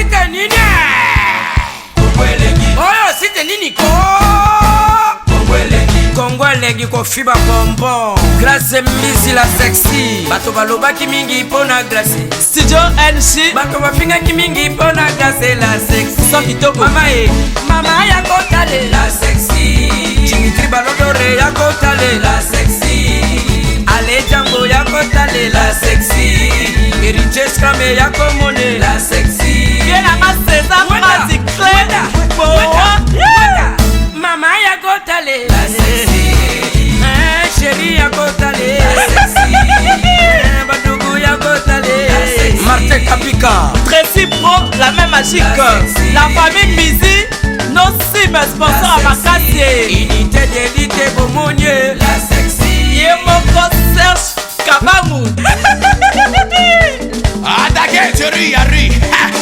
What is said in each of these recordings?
site nini oyo site nini ko Kongolegi ko fiba bonbon Glace misi la sexy bato balobaki mingi pona glace Studio NC bato bafingaki mingi pona glace la sexy so kitoko mama ya kotale la sexy Dimitri balodore ya kotale la sexy Ale Django ya kotale la sexy Eriche Scramé ya komone la sexy Viena ma César Magic Clé mama ya kotale la sexy chérie ya kotale la sexy badougou ya kotale Martin Kapika Tracy Pro la même magique la famille Mizi nos cimes sponsors à Makassi unité d'élite Bomonier la sexy Yemoko Serge Kabamu Attaquez chérie Yari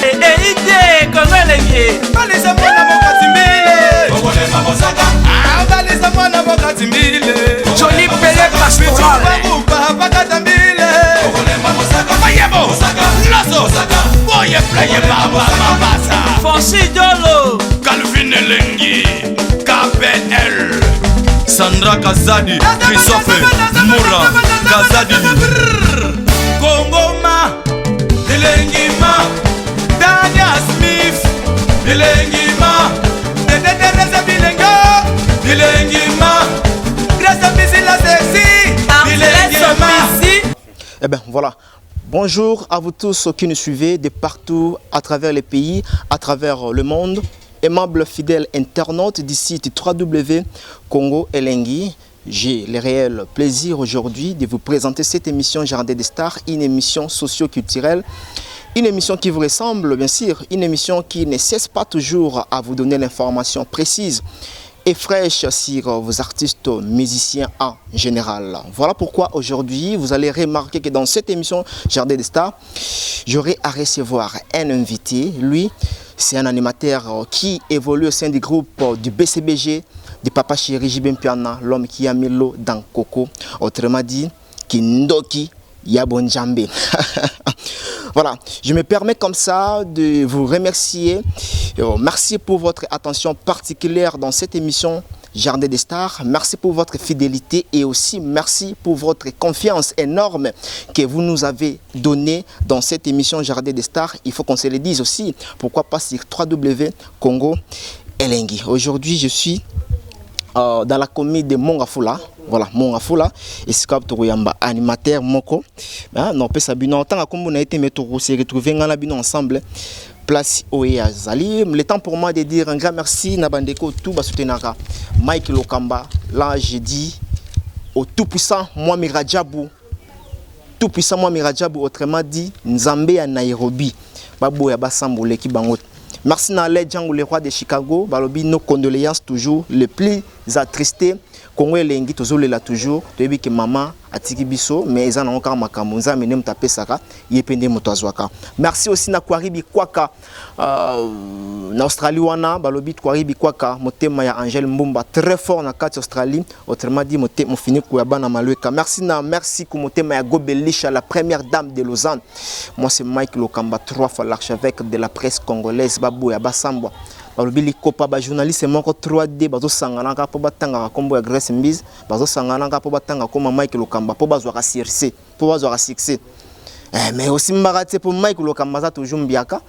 Ide Kongolegi Balisa mwana Bokatimbile Kongole Mabosaka Balisa mwana Bokatimbile Johnny Pelé Pastoral Bakatambile Kongole Mabosaka Mayebo Lasso Boye Playe Baba Mabasa Fonchi Dolo Calvin Elengi KPL Sandra Kazadi Christophe Moura Kazadi Kongoma Elengima Dania Smith Elengima Teresa Bilenga Elengima Grâce Misi la sexy Elengima. Eh bien voilà. Bonjour à vous tous qui nous suivez de partout à travers les pays, à travers le monde. Aimables fidèles internautes du site www.Congo Elengi. J'ai le réel plaisir aujourd'hui de vous présenter cette émission Jardin des Stars, une émission socio-culturelle, une émission qui vous ressemble bien sûr, une émission qui ne cesse pas toujours à vous donner l'information précise et fraîche sur vos artistes musiciens en général. Voilà pourquoi aujourd'hui vous allez remarquer que dans cette émission Jardin des Stars, j'aurai à recevoir un invité. Lui, c'est un animateur qui évolue au sein du groupe du BCBG, de Papa Chéri Jibem Piana, l'homme qui a mis l'eau dans Coco, autrement dit, Kindoki Yabonjambe. Voilà, je me permets comme ça de vous remercier. Merci pour votre attention particulière dans cette émission Jardin des Stars. Merci pour votre fidélité et aussi merci pour votre confiance énorme que vous nous avez donnée dans cette émission Jardin des Stars. Il faut qu'on se le dise aussi, pourquoi pas sur www.Congo Elengi. Aujourd'hui, je suis dans la commune de Mongafula. Voilà, Mongafula. Et c'est comme Touyamba, animateur Moko. Non, pas ça, bien, tant qu'on a été se retrouver ensemble. Place Oya Zali. Le temps pour moi de dire un grand merci Nabandeko tout bas soutenara. Mike Lokamba. Là, j'ai dit au tout puissant moi Miradjabou. Tout puissant moi Miradjabou, autrement dit Nzambe à Nairobi. Babou ya Basambo leki bangot. Merci Nalé Django, le roi de Chicago. Balobi, nos condoléances toujours. Le plus attristé. Congo Elengi, toujours. Tu as que maman a tiki biso, mais ils en ont encore makamunza, mais n'aime taper ça. Yepende motazwaka. Merci aussi na Kwaribi Kwaka. Na Australie wana, balobi Kwaribi Kwaka. Motema ya Angel Mbumba, très fort na carte Australie. Autrement dit, mon fini Kouyaba na Malueka. Merci ku motema ya Gobelisha, la première dame de Lausanne. Moi c'est Mike Lokamba, 3 fois l'archevêque de la presse congolaise. Babou ya Basambwa. Balobili kopa ba journaliste moko 3D bazo sangana ka po batanga kombo ya Grace Mbiz bazo sangana ka po batanga koma Mike Lokamba po bazwa ka succès po bazwa ka succès mais aussi mbarate pour Mike Lokamba za toujours mbiaka.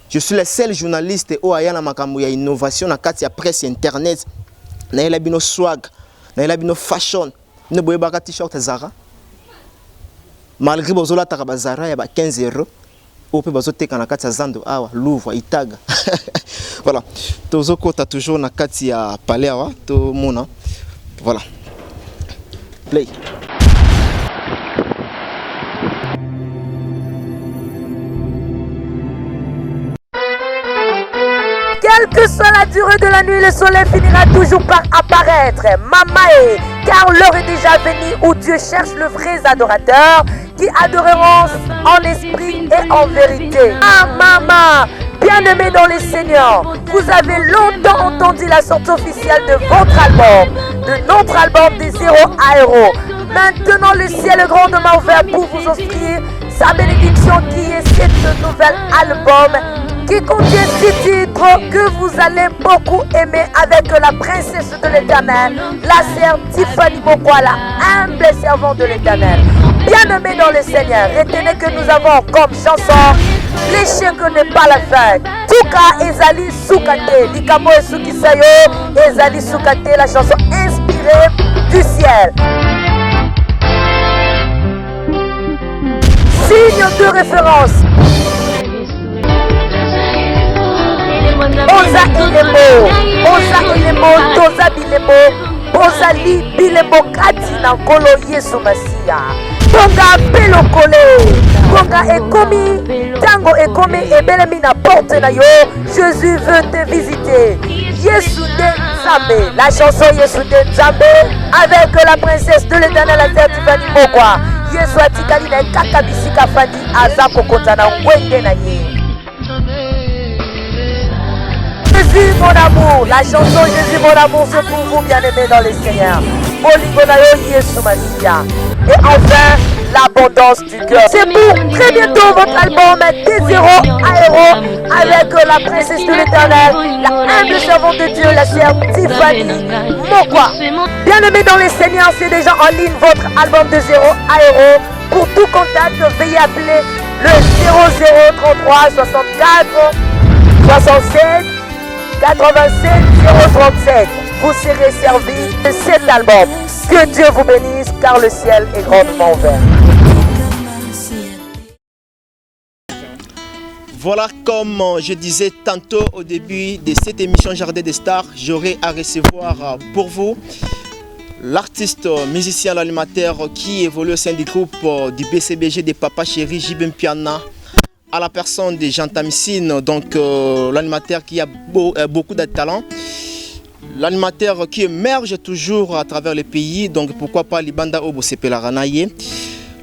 Je suis le seul journaliste au ayana makambo ya innovation na kati ya presse internet na ela bino swag na ela bino fashion ne boye baka t-shirt Zara malgré bozola ta ba Zara ya ba 15 €. Au peut bazoter kana kati ya Zando awa Louvre Itaga. Voilà, tozoko ta toujours na kati ya palais awa to mona. Voilà. Play. Quelle que soit la durée de la nuit, le soleil finira toujours par apparaître. Mamae, car l'heure est déjà venue où Dieu cherche le vrai adorateur qui adoreront en esprit et en vérité. Ah maman, bien-aimés dans les Seigneurs, vous avez longtemps entendu la sortie officielle de votre album, de notre album des Zéro à Héros. Maintenant le ciel est grandement ouvert pour vous offrir sa bénédiction qui est ce nouvel album qui contient 6 titres que vous allez beaucoup aimer avec la princesse de l'Éternel, la sœur Tiffany Mokwa, la humble servante de l'Éternel. Bien-aimés dans le Seigneur, retenez que nous avons comme chanson l'échec n'est pas la fin. Tuka Ezali Soukate, Likamo et Soukisayo, Ezali Soukate, la chanson inspirée du ciel. Signe de référence. Oza Elemo, Toza Bilemo, Bozali Bilemo Kati na Nkolo Yesu Masia. Bonga Pelokole, Bonga Ekomi, Tango Ekomi Ebelemi na porte na yo, Jésus veut te visiter. Yesu de Nzambe, la chanson Yesu de Nzambe, avec la princesse de l'Éternel, la sœur Tiffany Mokwa. Yesu atikali na kaka bisika fandi aza kokota na ngwende na ye. Jésus mon amour, la chanson Jésus mon amour, c'est pour vous bien-aimés dans le Seigneur. Moligonayo Yesu Masia. Et enfin, l'abondance du cœur. C'est pour très bientôt votre album des héros à héros avec la princesse de l'Éternel, la humble servante de Dieu, la sœur Tiffany Mokwa. Bien-aimés dans le Seigneur, c'est déjà en ligne votre album de 0 à héros. Pour tout contact, veuillez appeler le 0033 64 67 87 037. Vous serez servi de cet album. Que Dieu vous bénisse car le ciel est grandement ouvert. Voilà, comme je disais tantôt au début de cette émission Jardin des Stars, j'aurai à recevoir pour vous l'artiste musicien, l'animateur qui évolue au sein du groupe du BCBG de Papa Chéri Jibem Piana, à la personne de Jean Tamissine, donc l'animateur qui a beaucoup de talent. L'animateur qui émerge toujours à travers le pays, donc pourquoi pas Libanda Obo Sepelaranaye.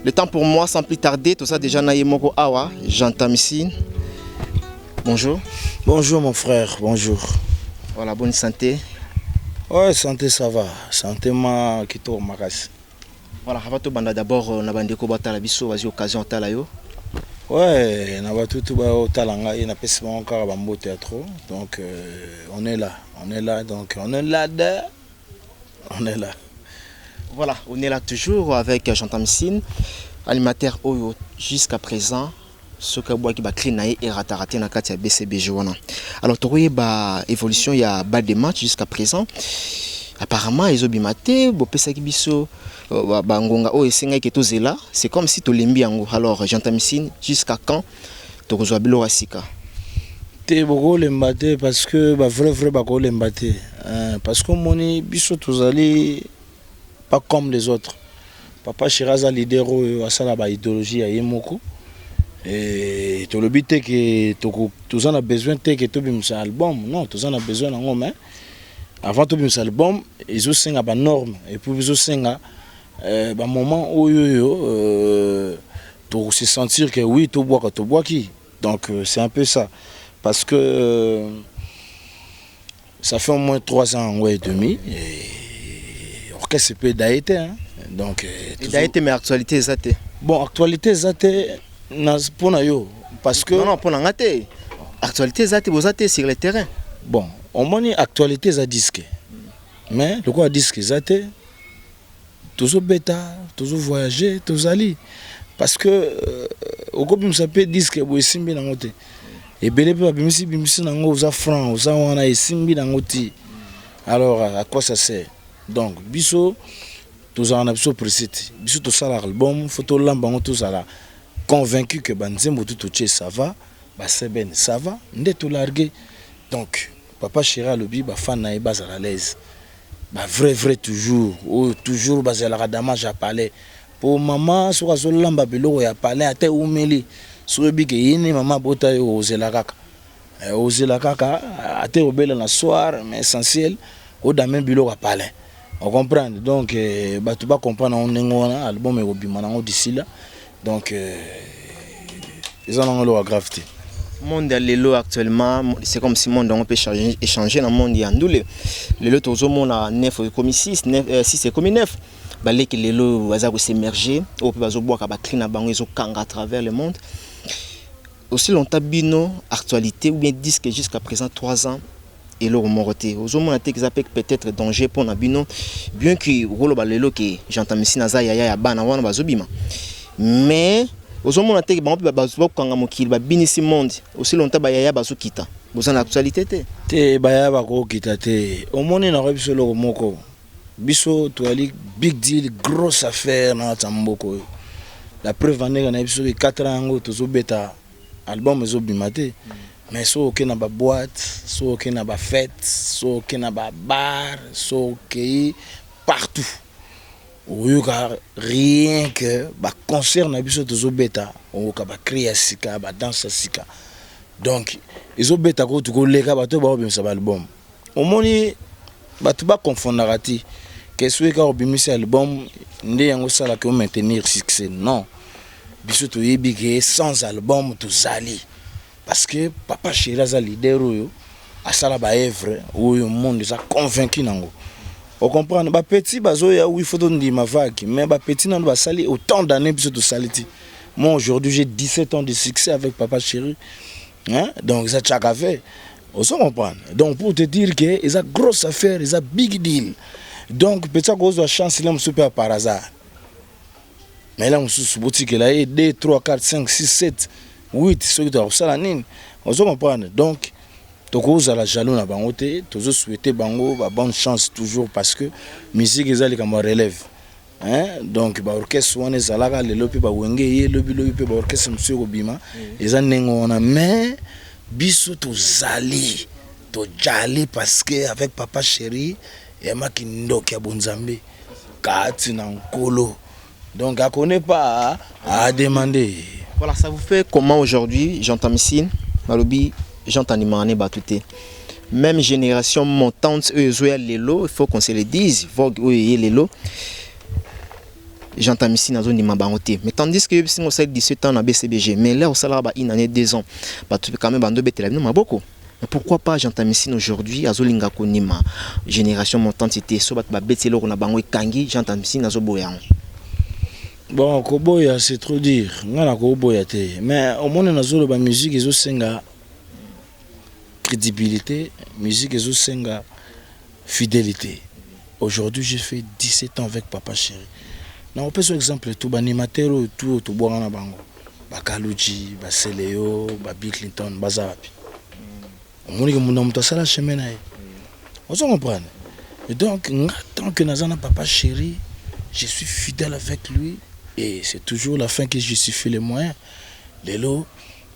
Le temps pour moi, sans plus tarder, tout ça déjà Naye Moko Awa, Jean Tamissine. Bonjour. Bonjour mon frère, bonjour. Voilà, bonne santé. Ouais, santé ça va. Santé ma kito makas. Voilà, avant tout banda d'abord on a bandé ko batala biso vas occasion talayo. Ouais, na batu tout ba talanga et na pesi encore ba mbo théâtre. Donc on est là. On est là, donc on est là. On est là. Voilà, on est là toujours avec Jean Tamissine, animateur Oyo jusqu'à présent. Ce que bois qui va créer et ratarater na katia BCBG wana. Alors tu ba évolution il y a bas des matchs jusqu'à présent. Apparemment ils ont bimaté bo pesa ki biso ba ngonga o esenga ke tozela, c'est comme si to lembi yango. Alors Jean Tamissine jusqu'à quand to kozwa bilo rasika? Te boko lembate parce que ba vrai bako lembate parce que moni biso tozali pas comme les autres. Papa Chiraza leader o asala ba idéologie ya yemoko. Et tu le but que tu en as besoin que tu aies un album. Non, tu en as besoin d'un homme. Avant tu aies un album, ils ont signé des normes. Et puis ils ont signé un moment où tu se sentir que oui, tu bois qui. Donc c'est un peu ça. Parce que ça fait au moins 3 ans et demi. Et l'orchestre peut d'ailleurs. Donc, d'ailleurs, mais actualité zate. Bon, actualité zate. Pour yo parce que non pour l'angate actualité zate bozate sur le terrain. Bon on moni actualité za disque mais le quoi disque zate toujours bêta toujours voyager toujours ali parce que au gobi msape disque bo simbi na ngote et belé pe bimisi na ngo za franc za wana e simbi na ngoti. Alors à quoi ça sert? Donc biso tous en abso précité biso to sala album photo lamba ngo tous ala convaincu que Banzembo tout ça va, Seben ça va, n'est tout largué. Donc, Papa Chira Lobi, fan na bas à l'aise. Vrai toujours, toujours basé à la radamage à palais. Pour maman, sur Azolamba Belo ya palais à te oumeli. Sur le big yini maman bota yo zelakaka. Zelakaka à te obel la soir, mais essentiel au damen Belo à palais. On comprend. Donc, tu vas comprendre on est album et obimana d'ici là. Donc, ils en ont leur gravité. Le monde lelo actuellement, c'est comme si le monde peut échanger dans le monde yandoule. Lelo tout le monde a 9 comme 6 c'est comme 9. Balé que lelo va s'émerger, au peut bazo boire kaba clean bango ils kanga à travers le monde. aussi longtemps bino actualité ou bien disque jusqu'à présent 3 ans et le remorté aux hommes ont peut-être danger pour Nabino bien que rolo balelo que j'entends ici naza ya bana wana bazobima mais aux hommes ont été bazo kanga mokili ba binisi monde aussi longtemps ba ya bazokita boza na actualité te ba ya ba ko kita te au monde na biso lo moko biso to ali big deal grosse affaire na tamboko la preuve en est na biso 4 ans to zo beta album ezobima te. Mais so ok na ba boîte, so ok na ba fête, so ok na ba bar, so ok partout. Ou rien que ba concert na biso tozo beta, ou ka ba créer sika, ba danse sika. Donc izo beta ko to ko leka ba to ba obimisa ba album. Au moni ba to ba confondre ti que so ka obimisa album nde yango sala que maintenir succès. Non. Biso to yebi que sans album to zali. Parce que Papa Chéri est leader à sala ba œuvre où le monde est convaincu nango. On comprend ba petit bazoya où il faut donner ma vague mais ba petit nan ba sali autant d'années puis de saliti. Moi aujourd'hui j'ai 17 ans de succès avec Papa Chéri. Hein? Donc ça chaque affaire. On se comprend. Donc pour te dire que c'est une grosse affaire, c'est un big deal. Donc petit cause de chance il est super par hasard. Mais là on se boutique là 2 3 4 5 6 7 8 ceux qui doivent ça la nine on se comprend donc toko à la jaloux na bango te toujours souhaiter bango ba bonne chance toujours parce que musique ezali comme relève hein donc ba orchestre wana ezalaka le lopi ba wenge ye lobi pe ba orchestre monsieur Obima eza nengo wana mais biso to zali to jali parce que avec Papa Chéri et maki ndoki ya bonzambe kati na nkolo donc à connaît pas à demander. Voilà, ça vous fait comment aujourd'hui? J'entends ici, Malobi, j'entends Nimane Batouté. Même génération montante, eux, les lots, il faut qu'on se le dise. Vogue, eux, les lots. J'entends ici dans une Bangoté. Mais tandis que si on 17 ans à BCBG, mais là, au salaire, une année, 2 ans, quand même, bando bête la vie, beaucoup. Mais pourquoi pas j'entends ici aujourd'hui, à Zolinga Konima, génération montante, c'était so, bat bête, c'est là, on a bango Kangi, j'entends ici dans Zoboyan. Bon, Koboya, c'est trop dire. Ngana Koboya te. Mais au monde nazo la musique ezo senga crédibilité, musique ezo senga fidélité. Aujourd'hui, j'ai fait 17 ans avec Papa Chéri. Na on peut par exemple tout animateur tout to boire na bango. Ba Kaluji, ba Seleo, ba Bill Clinton, bazapi. On moni que mon homme to sala chemin na. On se comprend. Et donc tant que nazana Papa Chéri, je suis fidèle avec lui. Et c'est toujours la fin que je justifie les moyens. Lelo,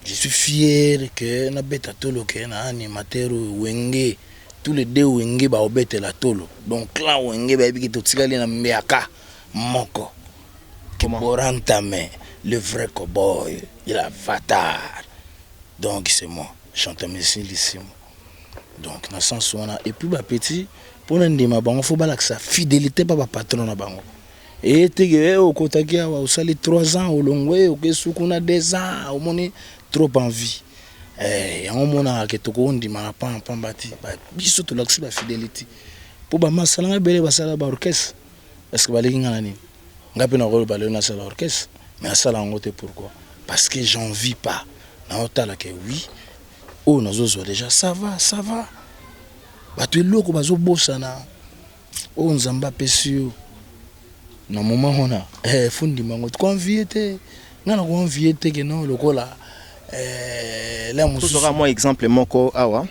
je suis fier que na beta tolo que na animateur wenge tous les deux wenge ba obete la tolo. Donc là wenge ba biki to tikali na mbeaka moko. Que Borantame, le vrai cowboy, il a avatar. Donc c'est moi, chante merci lissimo. Donc dans sens on a et puis ba petit pour ndima bango faut balak sa fidélité pas ba patron na bango. Et tu au Kotakia, au sali 3 ans, au Longwe, au Kesukuna 2 ans, au moni trop envie. Et on mona que tu connais, ma pas bâti. Biso to l'accès la fidélité. Pour ba masala bele basala ba orchestre. Est-ce que balinga nani? Ngapi na rôle balé na sala orchestre. Mais ça là ngote pourquoi? Parce que j'en vis pas. Na otala que oui. Oh nazo déjà ça va. Ba tu loko bazo bosana. Oh nzamba pesio. Na moment on a fundi mango convié ngana convié que non lokola là mususu moi exemple moko awa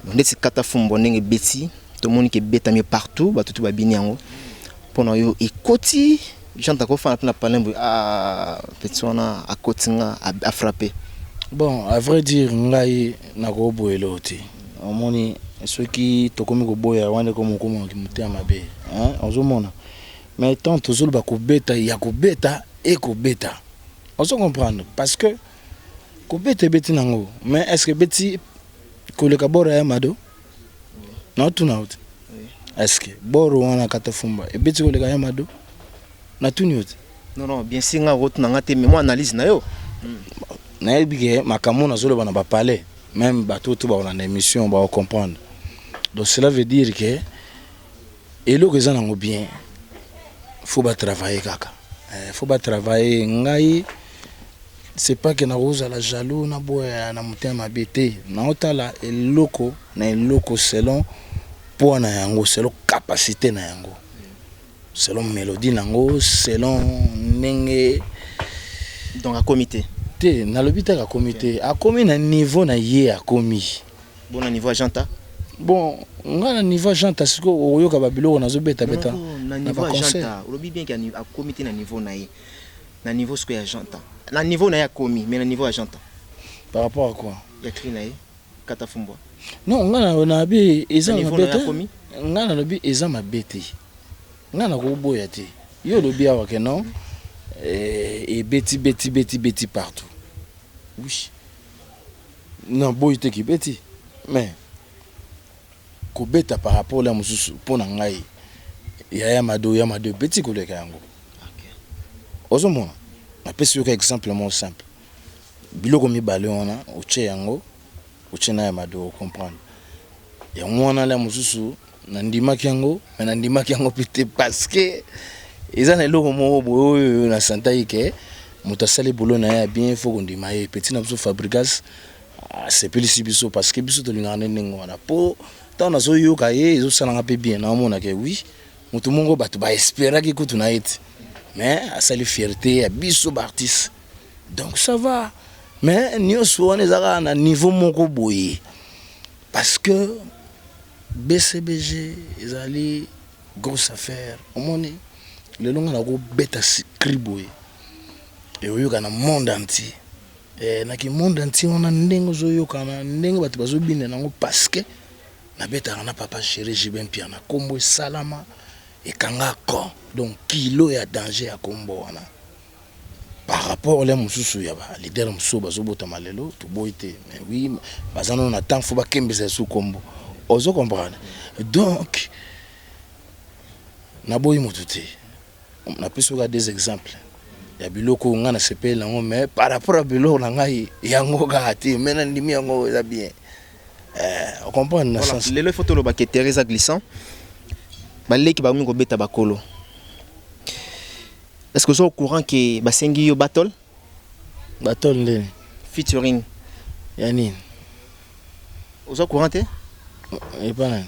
ndeti kata fumbo ndenge beti to moni ke beta mi partout ba tutu ba bini yango pona yo ekoti janta ko fana na palembo petit wana akotinga a frapper. Bon à vrai dire ngai na ko boelo ti omoni ceux qui to komi ko boya wana ko moko ki mutia mabe hein ozomona. Mais tant toujours ba kobeta ya kobeta et kobeta. On se comprend parce que kobeta beti nango. Mais est-ce que beti koleka bora ya mado? Non tout na out. Est-ce que boro wana katafumba et beti koleka ya mado? Na tout ni out. Non bien singa route na ngate mais moi analyse na yo. Na ebige makamu na zolo bana ba parler même bato tout ba na émission ba comprendre. Donc cela veut dire que et le raison nango bien faut pas travailler kaka faut pas travailler ngai c'est pas que na rose la jaloux na boya na mutema bete na otala eloko na eloko selon pour na yango selon capacité na yango selon mélodie nango selon nenge donc à comité te na lobita ka comité a commis na niveau na ye a commis bon na niveau agenta bon nga na niveau agenta siko oyoka babilo na zo beta beta na niveau agenta lobi bien qu'il a comité na niveau na ye na niveau ce que agenta na niveau na ya commis mais na niveau agenta par rapport à quoi ya cri na ye kata fumbwa non nga na bi eza na beta commis nga na lobi eza mabete nga na ko boya te yo lobi awa ke non et beti partout oui non boy te ki beti mais ko beta par rapport la mususu pona ngai ya mado beti ko leka yango OK ozomona na pesi yo ka exemple mon simple biloko mibale wana oche yango oche na ya mado comprendre ya mwana la mususu na ndimaki yango mais na ndimaki yango pete parce que eza na eloko moko boyo na santa ike moto asali boulot na ye bien faut kondima ye petit na biso fabrikas asepelisi biso parce que biso tolingaka nde ndenge wana po ntango nazoyoka ye ezosalanga mpe bien naomonaka oui moto moko bato baesperaki kutu na ye te mais asali fierté ya biso baartiste donc ça va mais nyonso wana ezaka na niveau moko boye parce que BCBG ezali grosse affaire omoni le longa na go beta scriboy et oyoka na monde entier na ki monde entier on a ndenge zoyoka na ndenge bato bazobina nango parce que na beta na papa chéri Jibin Pierre na kombo salama et kanga ko donc kilo ya danger ya kombo wana par rapport les mususu ya ba leader muso bazobota malelo to boite mais oui bazana na temps faut ba kembeza sous kombo ozo comprendre donc na boyi motuté on a pu regarder des exemples ya biloko nga na sepel nango mais par rapport à biloko na ngai yango gati mais na ndimi yango eza bien on comprend na sens lelo photo lo ba ke Teresa glissant baleki ba mingo beta bakolo est-ce que vous êtes au courant que basengi yo battle nde featuring yani vous êtes au courant te et pas nan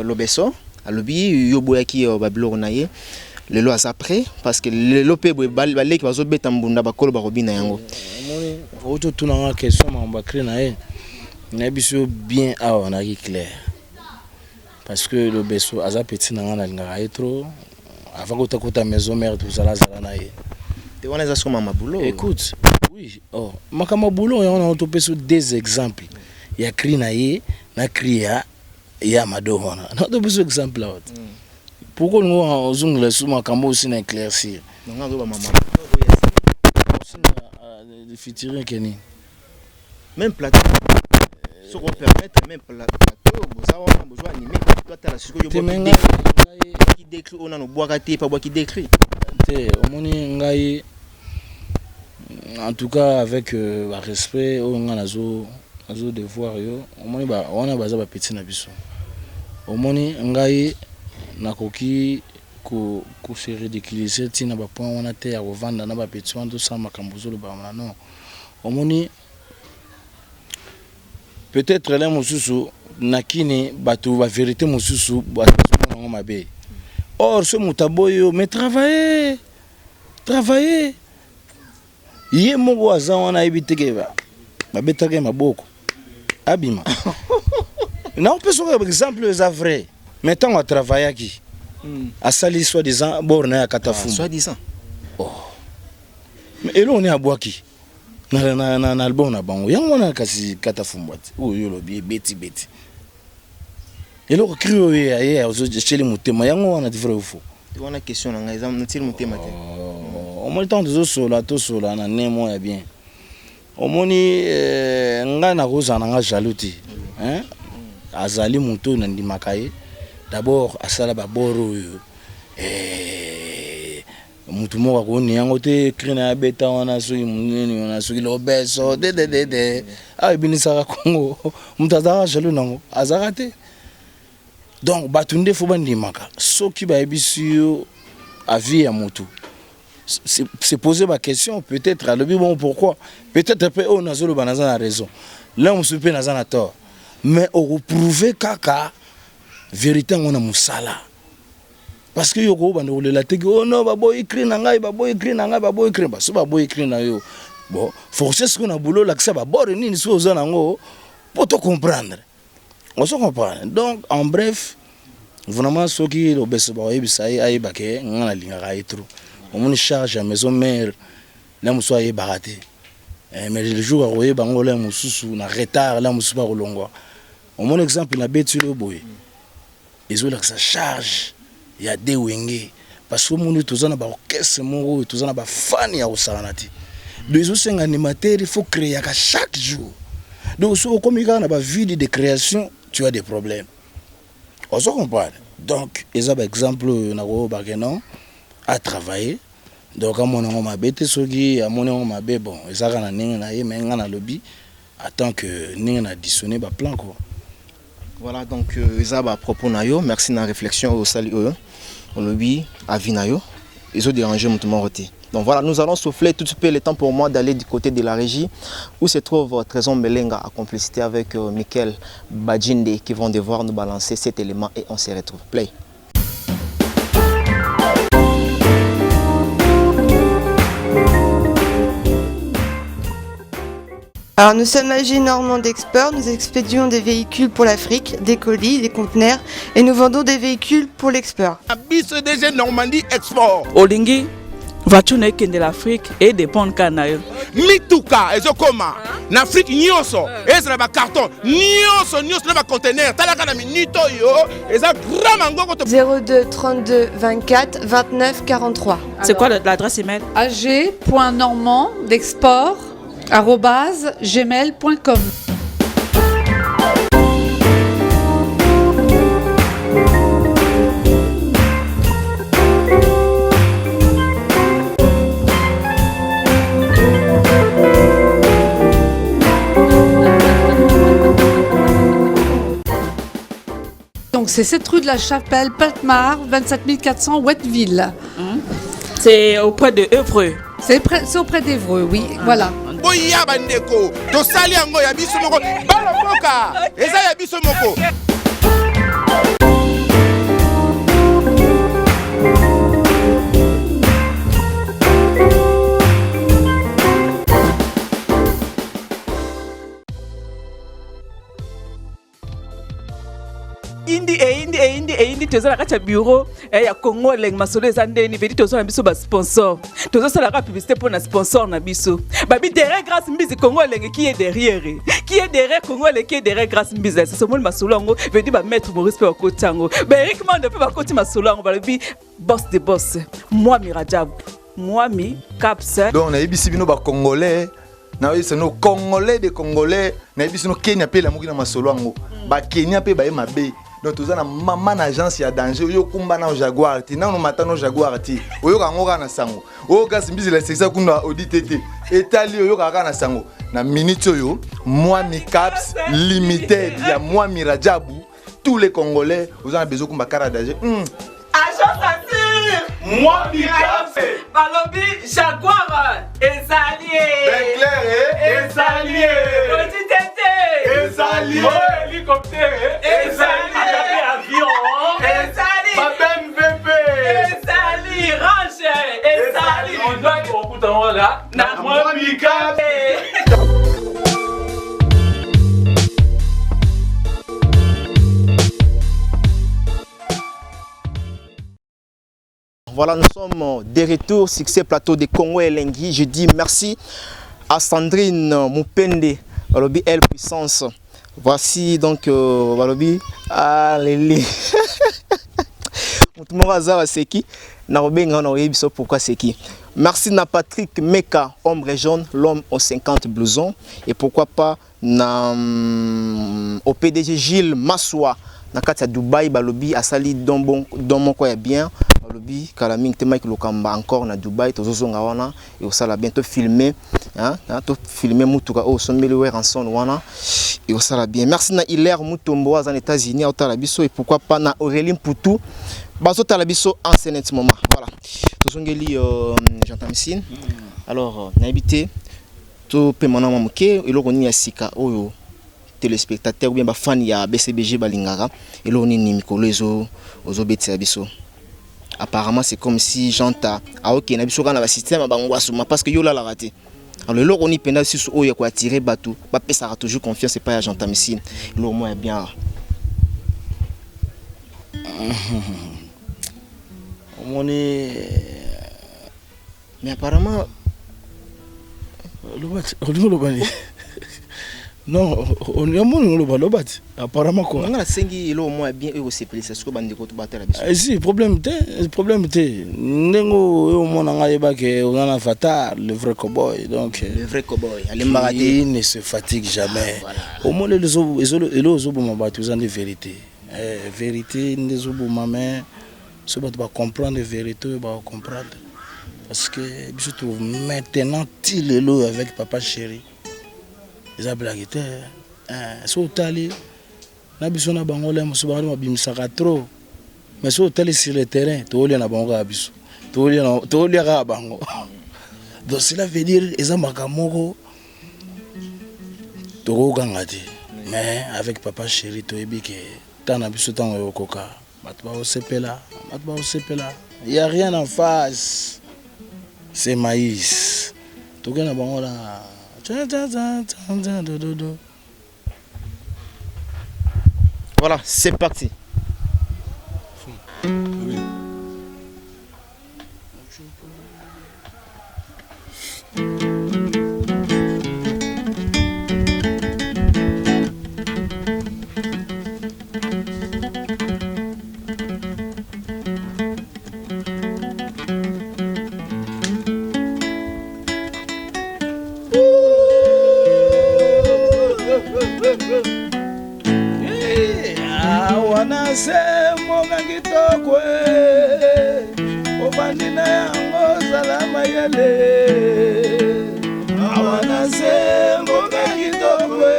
lobeso alobi yo boyaki babilo na ye lelo asa prêt parce que lelo pe baleki bazo beta mbunda bakolo ba robina yango moni auto tuna nga question ma créer na ye na biso bien awa na ki clair parce que lobeso asa petit na nga na linga trop avant que tu ta maison mère tout ça là na ye te wana za soma mabulo écoute oui oh makama boulot on a autopé sur des exemples il y a cri na ye na cria ya madona na autopé sur exemple là pourquoi nous on zongla sous makamba aussi na éclaircir nga zo ba mama de featuring keni même plateau ce qu'on permettre même plateau boza wana besoin animer toi ta la suko yo qui décrit on a no bois raté pas bois qui décrit te omoni ngai en tout cas avec respect on a nazo devoir yo omoni ba wana baza ba petit na biso omoni ngai nakoki ko se ridiculiser tina ba point wana te ya kovanda na ba petit wana to sa makambo zolo ba non omoni peut-être là mususu nakini bato ba vérité mususu bato na mabe or ce mutaboyo mais travailler yé moko aza wana ebiteke ba betaka maboko abima na on peut sur exemple les vrai mais tant on travailler qui a sali soit disant borna ya katafu soit disant oh mais elo on est à boaki na album na bango yango na kasi katafumbwati oyo lobi beti elo ko krio ya ozo cheli mutema yango wana vrai ou faux wana question na ngai na tiri mutema te au moins temps de sola na nemo ya bien omoni nga na koza na nga jalouti hein azali muto na ndimakaye d'abord asala ba boro mutu moko koni yango te krina ya beta wana soki munene wana soki lobeso de binisaka Congo mutu azaka jaloux nango azaka te donc batunde fo bandimaka soki ba ebisi yo avi ya mutu c'est poser ma question, peut-être, à l'objet, bon, pourquoi? Peut-être après, on a raison. Là, on se peut dans tort. Mais on prouve kaka, vérité, on a moussala. Parce que yoko, on a la tête, oh non, babo écrit nangai, babo écrit nangai, babo écrit, bah, c'est babo écrit nangai. Bon, forcer ce qu'on a boulot, là, que ça va border, ni soit aux anango, pour te comprendre. On se comprend. Donc, en bref, vraiment, ceux qui ont besoin de ça, ils ont la ligne à être. On charge à maison mère, là, on soit baraté. Mais le jour où on est bangolais, on est retard, là, on est pas longue. Mon exemple, la bête sur le boy. Ils ont la charge, il y a des wingés. Parce que nous tous on a orchestre, nous tous on a fan ya osalanati. Donc ils sont animateurs, il faut créer chaque jour. Donc comme il y a une vie de création, tu as des problèmes. On se comprend. Donc ils ont par exemple à travailler. Donc à mon on m'a bête sogi, à mon on m'a bé bon, ils ont un mais un lobby attend que n'ayant additionné ba plan quoi. Voilà donc ils ont à propos nayo, merci de la réflexion au salut au lobby à Vinayo. Ils ont dérangé mon roté. Donc voilà, nous allons souffler tout de suite le temps pour moi d'aller du côté de la régie où se trouve Trésor Melenga en complicité avec Michael Badjinde qui vont devoir nous balancer cet élément et on se retrouve. Play. Alors nous sommes AG Normand Export, nous expédions des véhicules pour l'Afrique, des colis, des conteneurs et nous vendons des véhicules pour l'export. Bis DG Normandie Export. Olingi, voiture n'est de l'Afrique et des ponts canailles. Mituka, ezokoma. En Afrique, nyonso, ezra ba carton, nyonso na ba conteneur, talaka na minito yo, eza grand mango 02 32 24 29 43. C'est quoi l'adresse email? ag.normandexport@gmail.com. Donc c'est cette rue de la Chapelle, Peltmar, 27 400 Ouetteville. C'est auprès de Évreux. C'est auprès d'Évreux, oui, voilà. Boya bandeko, to sali yango ya biso moko, balokoka, eza ya biso moko. indi tozala kati ya bureau ya Congo leng masolo eza ndeni vedi tozala biso ba sponsor tozosala ka publicité pour na sponsor na biso babi derrière grâce mbizi Congo leng qui est derrière Congo leng qui est derrière grâce mbizi c'est ce mot masolo ngo vedi ba mettre Maurice pe bakotango ba Eric Mande pe bakoti masolo ngo babi boss de boss moi Mirajab moi mi caps donc on a ebisi bino ba congolais na c'est nos congolais des congolais na ebisi no Kenya pe la moki na masolo ngo ba Kenya pe ba mabe. Donc tout ça na maman agence ya danger yo kumba na Jaguar ti na no matano Jaguar ti oyo kangoka na sango oyo kasi mbizi la sexa kuna auditete etali oyo kaka na sango na minute oyo moi mi caps limited ya moi Mirajabu tous les congolais vous avez besoin kumba kara danger agence assure moi mi caps balobi Jaguar ezalié ben clair ezalié auditete ezalié hélicoptère ezalié avion ezali babem VP ezali range ezali on doit beaucoup en là na moi mika. Voilà, nous sommes de retour sur ce plateau de Congo Elengi. Je dis merci à Sandrine Moupende, Walobi L Puissance. Voici donc Walobi Alléluia. Pourquoi c'est qui? Merci na Patrick Meka, ombre jaune, l'homme aux 50 blousons. Et pourquoi pas au PDG Gilles Massoua, na kati Dubaï, Balobi, Asali, Domon Koya bien. Balobi, Kalaming, Temaik Lokamba, encore na Dubaï, Tozozonga wana, et au sala bientôt filmé, hein, filmé Moutuka, au sommet ranson wana, et au sala bien. Merci na Hilaire Moutombo, aux États-Unis, au Talabiso, et pourquoi pas na Aurélie Poutou, Bazo Talabiso, en ce moment. Voilà. tozongeli Jean Tamsine. Alors n'habité to pemana mamuke eloko nini ya sika oyo téléspectateur ou bien ba fan ya BCBG balingara eloko nini mikolo ozo betisa biso. Apparemment c'est comme si janta OK na biso kana ba système bangwasuma parce que yo la raté. Alors eloko ni penda si oyo ko attirer bateau ba pesa toujours confiance pas ya Jean Tamsine. Eloko moi bien. Mais apparemment non, on est apparemment quoi. On a sengi elo moi bien eux c'est pelisa ce que bande ko to batela biso. Si problème té nengo au mona ngayeba ke on a fatal le vrai cowboy donc le vrai cowboy il ne se fatigue jamais. Au moins les autres bon ba tous en vérité. Vérité les autres mais ce va comprendre la vérité va comprendre parce que je trouve maintenant il est là avec papa chéri. Les blagues so tali na biso na bango le musu bango bimisaka trop mais so tali sur le terrain to lia na bango ka biso to lia ka bango donc cela veut dire eza makamoko to gangati mais avec papa chéri to ebike tana biso tango yokoka matba osepela il y a rien en face c'est maïs to gana bango la. Voilà, c'est parti. Oui. Monga kitokwe obandina yango salama yele awana se monga kitokwe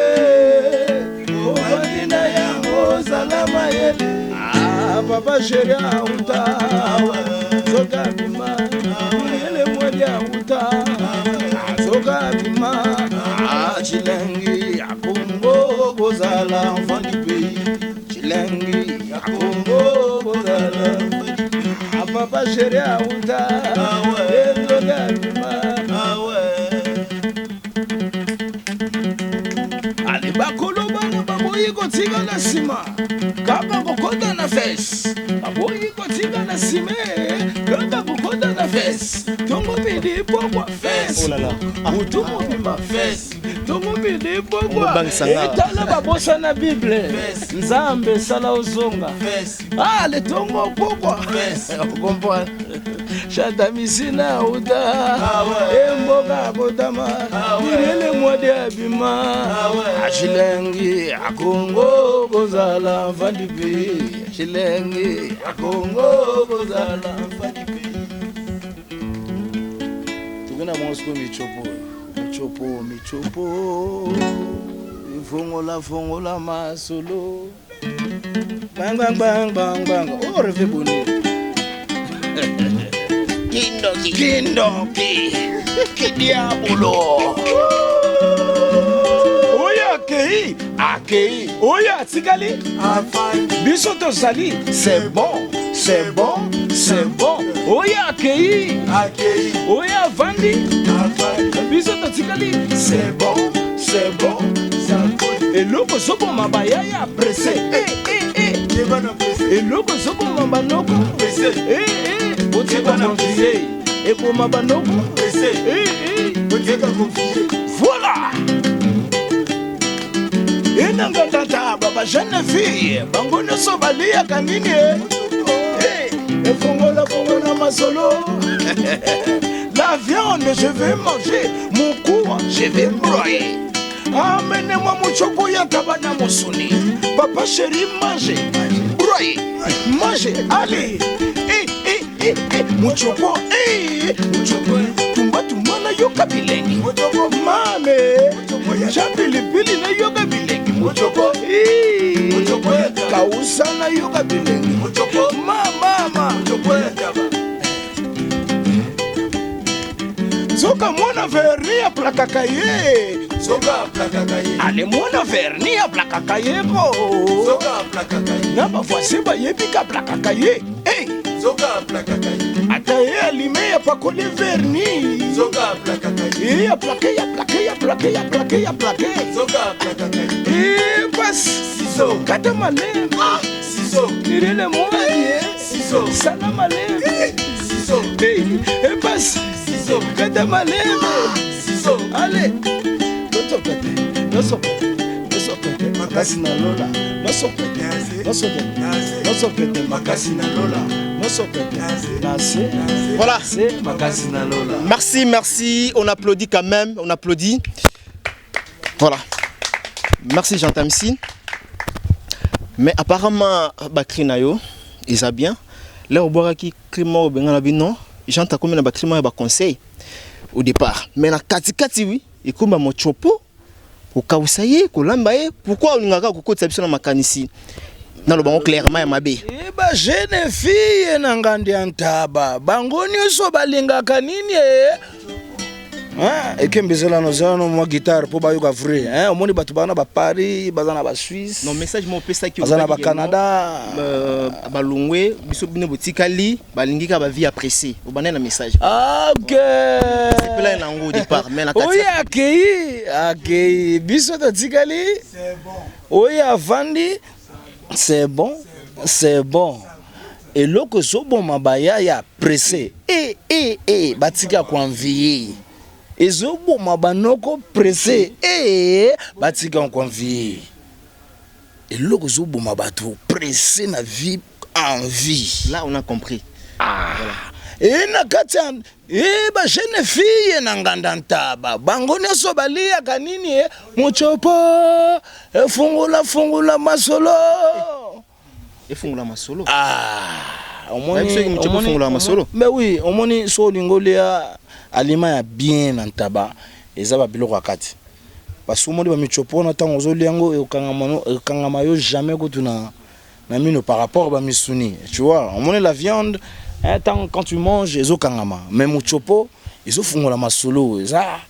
obandina yango salama yele papa chéri auta soka bima ele moja auta soka bima chilengi akumbo kozala enfant du pays chilengi Congo bozala papa chéri auta eloga bima ali bakolo bana baboyi kotika na sima kaka kokota na fes baboyi kotika na sima kaka kokota na fes tongo bidi pokwa fes utumo bima fes tongo bidi pokwa etala babosa na bible nzambe sala ozonga ale tongo pokwa comprendre chata misina uta emboka botama irele mwade abima achilengi akongo kozala mfandipe achilengi akongo kozala mfandipe tukena monsko michopo fongola masolo bang oh rêve bonnet kindoki ki diabolo oya akei oya atikali biso tozali c'est bon oya akei oya vandi biso totikali c'est bon eloko sobo mabayaya pressé eloko sobo mabanoko pressé botika confier ekoma banoko pressé botika confier voilà enanga tata baba jeune fille bango nyonso baliaka nini efongola masolo la viande je vais manger mon cours je vais broyer. Amenez-moi mon choco yatabana mosuni. Papa chéri, mangez, broyez, mangez, allez. Mon choco, tumba na yoka bilengi. Mame, chapilipili na yoka bilengi. Mon choco, kausa na yoka bilengi. Mama, Zoka mwana verni ya plakaka ye. Zoka plakaka ye. Ale mwana verni ya plakaka ye bo. Zoka plakaka ye. Na ba voisin ba yebika plakaka ye. Hey. Zoka plakaka ye. Ata ye alime ya pakole verni. Zoka plakaka ye. Ya plaqué, ya plaqué, ya plaqué, ya plaqué, ya plaqué. Zoka plakaka ye. Passe. Siso. Kata malem. Siso. Irele moye. Siso. Sana malem. Siso. Passe. Siso. Kata malem. Siso. Allez. Nosopete. Nosopete. Nosopete. Makasi na lola. Nosopete. Nosopete. Nosopete. Makasi na lola. Nosopete. Nase. Voilà. Makasi na lola. Merci, merci. On applaudit quand même. On applaudit. Voilà. Merci, j'entends ici. Mais apparemment, Bakrinayo, ils ont bien. Là, au bois qui crime au Bengalabino, j'entends combien de Bakrima et conseil au départ. Mais la Kati, oui, et comme mon chopo, au Kaousaye, Kolambaye, pourquoi on n'a pas de sabison à Makanisi? Dans le bon clairement, à Mabé. Eh bah, jeune fille, Nangandi Antaba, Bangoni, Sobalinga Kanini, et Kembezela Nozano, moi guitare pour Bayoga vrai, hein, au monde Batubana, Paris, Bazana, Suisse. Non, message mon pesa qui Bazana, Canada, Balungwe, Bissobine Botikali, Balingika, vie appréciée. Au banal, message. Ok. C'est là un au départ, mais la oui, accueilli, Bisso Tikali, C'est bon. oui, Avandi, c'est bon, c'est bon. Et là que ce bon mabaya ya pressé, batika kwa envier. Et ce bon mabanoko pressé, batika kwa envier. Et là que ce bon mabato pressé na vie envie. Là, on a compris. Voilà. Et na katian, ba jeune fille na ngandantaba. Bango nyoso balia kanini mochopo, fungula masolo. Et fungula masolo. Mais oui, on moni so lingolia alima ya bien antaba ezaba biloko akati. Parce que moni ba michopo na tango zo liango e kangama yo jamais ko tuna na mino par rapport ba misuni. Tu vois, on moni la viande quand tu manges ezo kangama, mais muchopo ezo fungola masolo eza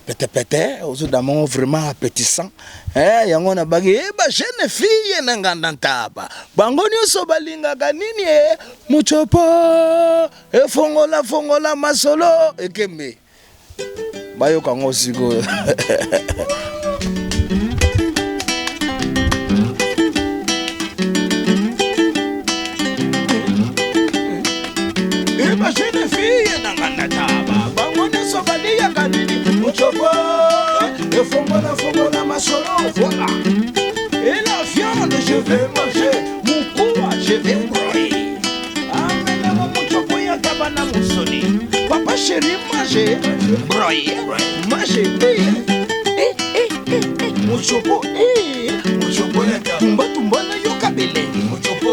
pete ozo damon vraiment appétissant. Yango na bagi ba jeune fille na ngandantaba. Bango nyoso balingaka nini muchopo fongola masolo ekembe. Bayo kango siko. Ma jeune fille na ngandantaba. Bango nyoso balingaka nini muchopo fongola masolo. Voilà. Et la viande, je vais manger. Mon courant, je vais broyer. Amenez-moi mon chopo ya tabana musoni. Papa chéri, manger, broyer, manger. Mon chopo, tumba na yo kabele.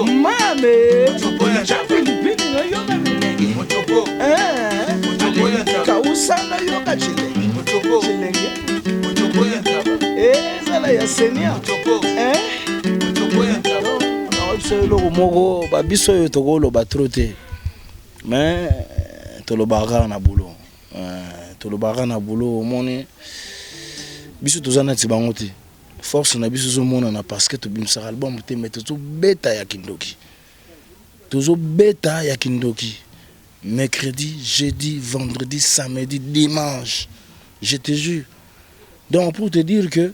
Mame, Philippine na yo kabele. Kausa na yo kachile. Chilenge. Ezala ya senia eloko moko babiso oyo tokoloba tro te mais tolobaka na bulo omoni biso toza nati bango te force na biso ezomonana parce que tobimisaka album te mais tozobeta ya kindoki mercredi, jeudi, vendredi, samedi, dimanche, je te jure. Donc pour te dire que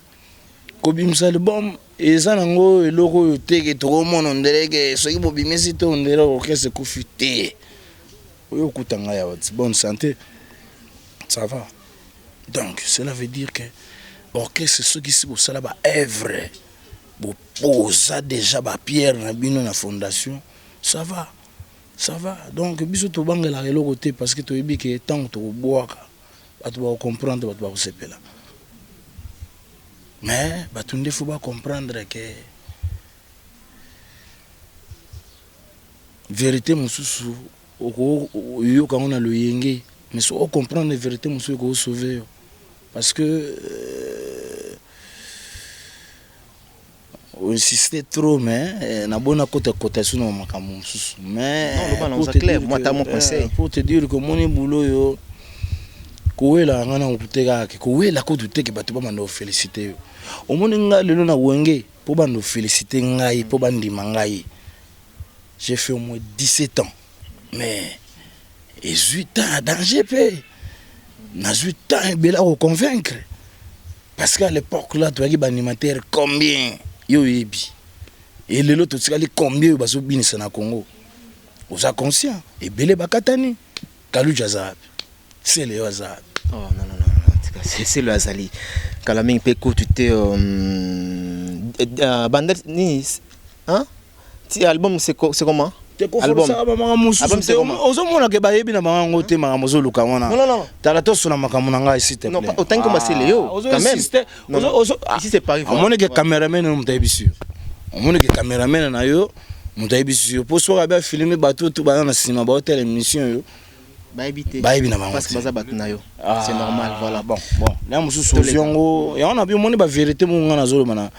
kobimisa album eza nango eloko oyo teke tokomona ndereke soki bobimisi to ndere orchestre kufi te oyo okutanga ya bonne santé ça va. Donc cela veut dire que orchestre soki si bosala ba œuvre boposa déjà ba pierre na bino na fondation ça va. Donc biso tobangela eloko te parce que toyebi ke tant tokobwaka bato ba comprendre bato ba kosepela. Mais il faut comprendre que vérité mususu yo quand on a le yenge mais faut comprendre la vérité mususu ko sauver parce que si c'était trop mais na bona côté sur na makambo mususu mais non clair moi t'as mon conseil pour te dire que mon boulot yo kowela ngana okuteka ke kowela ko tuteke bato ba mando féliciter yo omoni nga lelo na wenge po bando féliciter ngai po bandima ngai. J'ai fait au moins 17 ans mais 18 ans danger pe na 18 ans bela ko convaincre parce qu'à l'époque là tu as des animateurs combien yo yebi et lelo to tikali combien baso binisa na Congo oza conscient et belé bakatani kalu jazab c'est le hasard. Oh non non non, c'est le Azali. Kalaming peko tu t'es bandel ni hein? Ti album c'est comment? Album c'est comment? Ozo mona ke ba yebi na bango te ma mozo luka wana. Non non. Tala to sona makamuna nga s'il te plaît. Non pas autant que c'est Léo quand même. Ozo ici c'est Paris. On que cameraman no mutayibisu. On que cameraman na yo mutayibisu. Po so ba filmer bateau tout ba na cinéma ba hôtel émission yo. Parce que c'est normal, voilà. Bon. Là, je suis sur et on a vu la vérité, mon azolo na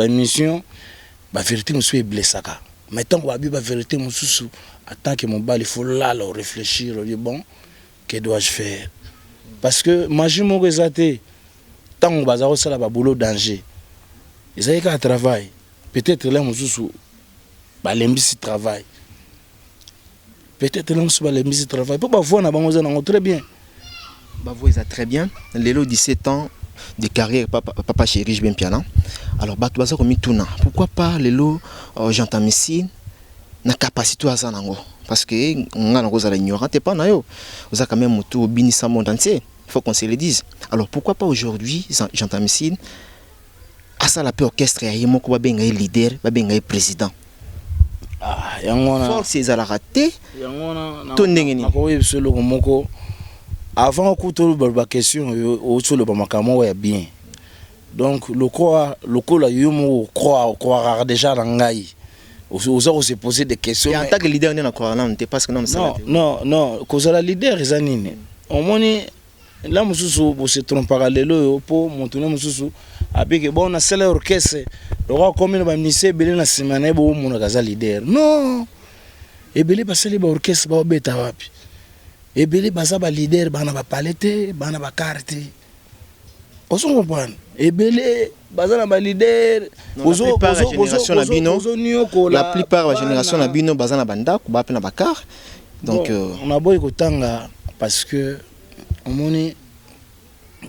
émission, la vérité nous soit blessé. Mais tant qu'on a vu la vérité, mon sous, attends que mon bal, il faut là réfléchir, bon, que dois-je faire? Parce que magie mon résaté, tant qu'on va ça là, boulot danger. Ils avaient qu'à travail. Peut-être là, mon sous, bah l'embisi travail. Peut-être l'homme sur les mises de travail. Pourquoi voir na très bien. Bavo ils a très bien. Lélo 17 ans de carrière papa chéri je bien piano. Alors bato baza komi tuna. Pourquoi pas Lélo j'entends ici na capacité à ça nango parce que on a la ignorant t'es pas na yo. Vous a quand même moto binisa monde entier. Il faut qu'on se le dise. Alors pourquoi pas aujourd'hui j'entends ici à ça la paix orchestre ya yemo ko ba benga leader ba benga président. Ah, yangona force ils a raté yangona to ndengeni ko yebselo ko moko avant ko to ba question o tsolo ba makamo ya bien donc le yomo croire déjà dans ngai ozo se poser des questions en tant que leader na croire non parce que non cause la leader ezanine omoni là mususu bo se tromper lelo po montone mususu abike bon na sele orchestre le roi comme ba ministère belé na semana bo mona kaza leader non et belé ba sele ba orchestre ba beta wapi et belé baza ba leader bana ba palette bana ba carte oso comprendre et belé baza na ba leader ozo génération na bino la plupart la génération na bino baza na banda ko ba pe na ba car donc on a boy ko tanga parce que omoni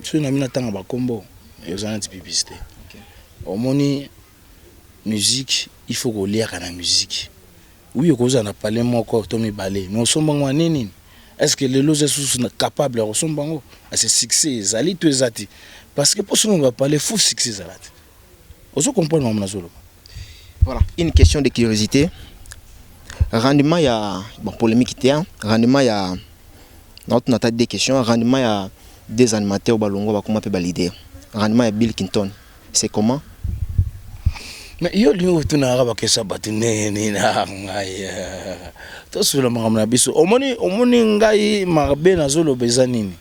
so na mina tanga ba kombo et aux années de publicité. Omoni musique, il faut qu'on lire la musique. Oui, on a parlé mon corps, Tommy Balé, mais on s'en va nini. Est-ce que les loges sont capables de ressembler à ce succès, Zali tu es parce que pour ce qu'on va parler, fou succès Zali. On se comprend mon azolo. Voilà, une question de curiosité. Rendement il y a bon polémique était rendement il y a notre note des questions, rendement il y a des animateurs au balongo va comment peut valider. Rendement est Bill Clinton. C'est comment? Mais yo liyo tunara ba kesa batine ni na ngai. To sula makamna biso. Omoni ngai marbe na zolo bezanini.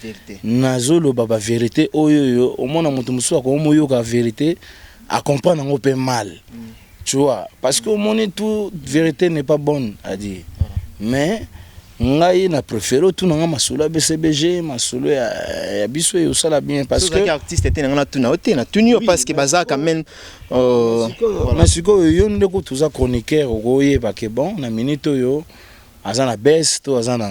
Vérité. Na zolo baba vérité oyo omona mutu musu ko moyo ka vérité à comprendre ngo pe mal. Tu vois parce que omoni tout vérité n'est pas bonne à dire. Mais ngai na préféré tout nga masolo BCBG masolo ya biso yo sala bien parce que artiste était nga tuna ote na tunio parce que baza quand même mais siko yo ndeko tuza chroniqueur okoye ba ke bon na minute yo azana best to azana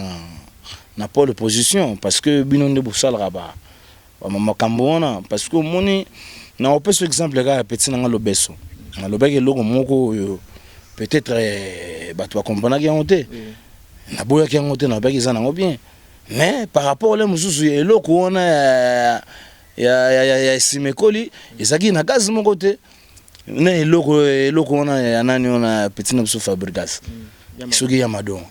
na pole position parce que bino nde busala ba makambo wana parce que moni na opes exemple ga petit nga lobeso na lobeke loko moko peut-être bato ba comprendre ki honte na boya ki ngote na baki za nango bien mais par rapport les mususu eloko ona ya simekoli ezaki na gaz mon côté na eloko ona ya nani ona petit na biso Fabregas soki ya mado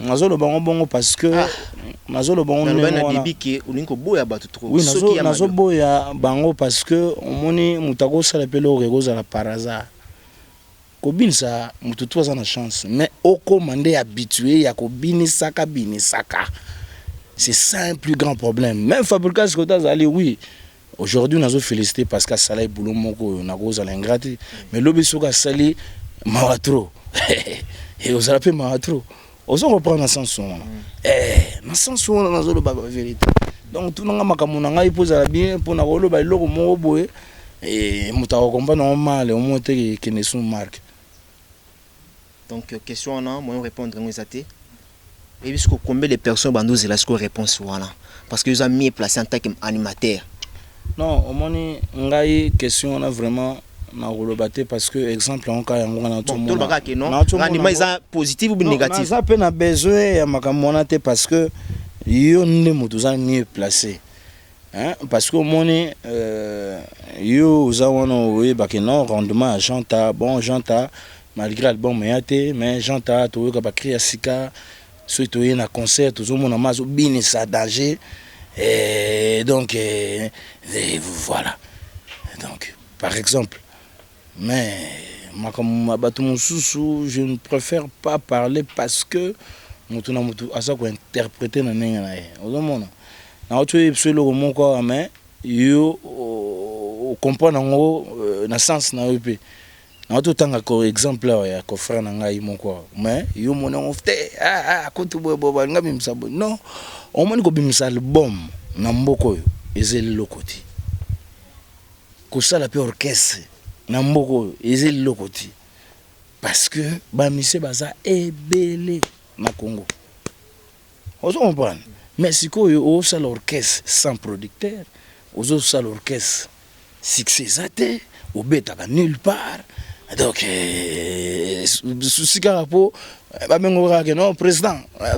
nazolo bongo parce que nazolo bongo na bibiki ulinko boya bato trop oui nazo boya bango parce que omoni mutako sala pelo regoza la par hasard kobinisa mutu tu na chance mais oko mandé habitué ya kobinisaka c'est ça un plus grand problème même Fabregas Kotas allez oui aujourd'hui nazo féliciter parce que ça l'a boulot moko na cause à l'ingrati mais lobisoka sali maratro et aux appels maratro ozo reprendre na sens wana na sens wana nazoloba ba vérité donc tout nanga makambo na ngai pozala bien mpona koloba eloko moko boye moto akokomprendre mal au moins te que ne sont marque. Donc question on a moyen répondre ngo ezate et puisque combien de personnes bandos la réponse voilà parce que ils ont mis placé en tant qu'animateur. Non au moins ngai question on a vraiment na kolobate parce que exemple en cas yango na tout monde non anima isa positif ou négatif ça peut na besoin ya makambo na te parce que yo ne moto za mieux placé hein parce que moni yo za wana oui ba que non rendement janta bon janta malgré le bon mais janta to ka ba créer sika surtout na concert tout monde na mazo bini ça danger et donc voilà donc par exemple mais je ne préfère pas parler parce que mutu na mutu asa ko interpréter na ninga na ye ozomona na oto yebselo mo ko mais yo comprendre ngo na sens na yope na oto tanga ko exemple ya ko frère na ngai mo ko mais yo mona ofte ko tu bo ngami msabo non o moni ko bimisa album na mboko yo ezeli lokoti ko sala pe orchestre na mboko ezeli lokoti parce que ba mise baza ebele na Congo. On comprend. Mais si on a l'orchestre sans producteur, on a l'orchestre succès zate, on bêta nulle part. Donc, souci carapo, non président. On a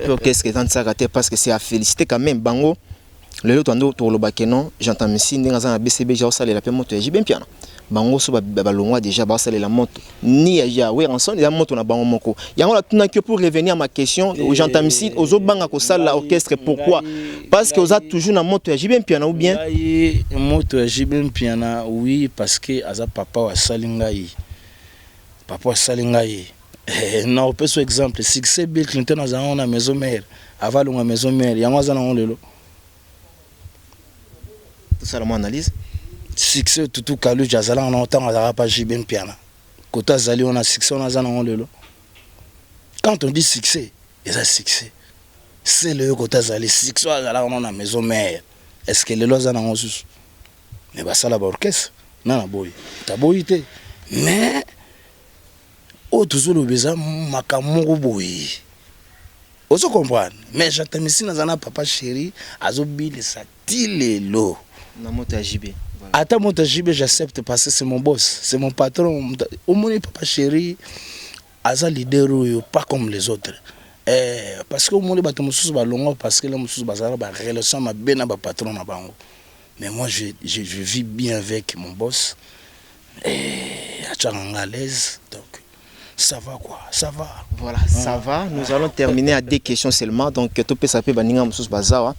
l'orchestre qui est en train parce que c'est à féliciter quand même Bango. Le lot ando to lo bakeno, j'entends ici ndinga za BCB ja osala la pe moto ya bien bango so ba longwa déjà ba sala la moto ni ya we ensemble la moto na bango moko yango la tuna que pour revenir à ma question j'entends ici ozo banga ko sala orchestre pourquoi parce que oza toujours na moto ya bien piano ou bien moto ya bien piano oui parce que aza papa wa salingai non peut ce exemple succès Bill Clinton aza na maison mère avalonga maison mère yango aza na lelo tout ça la analyse succès tout kalu jazala en autant à pas jibin piana kota zali on a succès on a zana lelo quand on dit succès il a succès c'est le kota zali succès on a maison mère est-ce que les lois en sus mais bah ça la orchestre non la boy ta boyité mais au toujours le besoin makamoko boy on se comprend mais j'entends ici dans papa chéri azobile ça tilelo na moto JB. Attends moto JB j'accepte parce que c'est mon boss, c'est mon patron. Au moins papa chéri aza leader pas comme les autres. Parce que au moins bato mususu ba longo parce que les mususu bazala ba relation ma bena ba patron na bango. Mais moi je vis bien avec mon boss et à l'aise donc ça va quoi, ça va. Voilà, ça va. Nous allons terminer à des questions seulement. Donc, tout peut s'appeler Baninga Moussous Bazawa.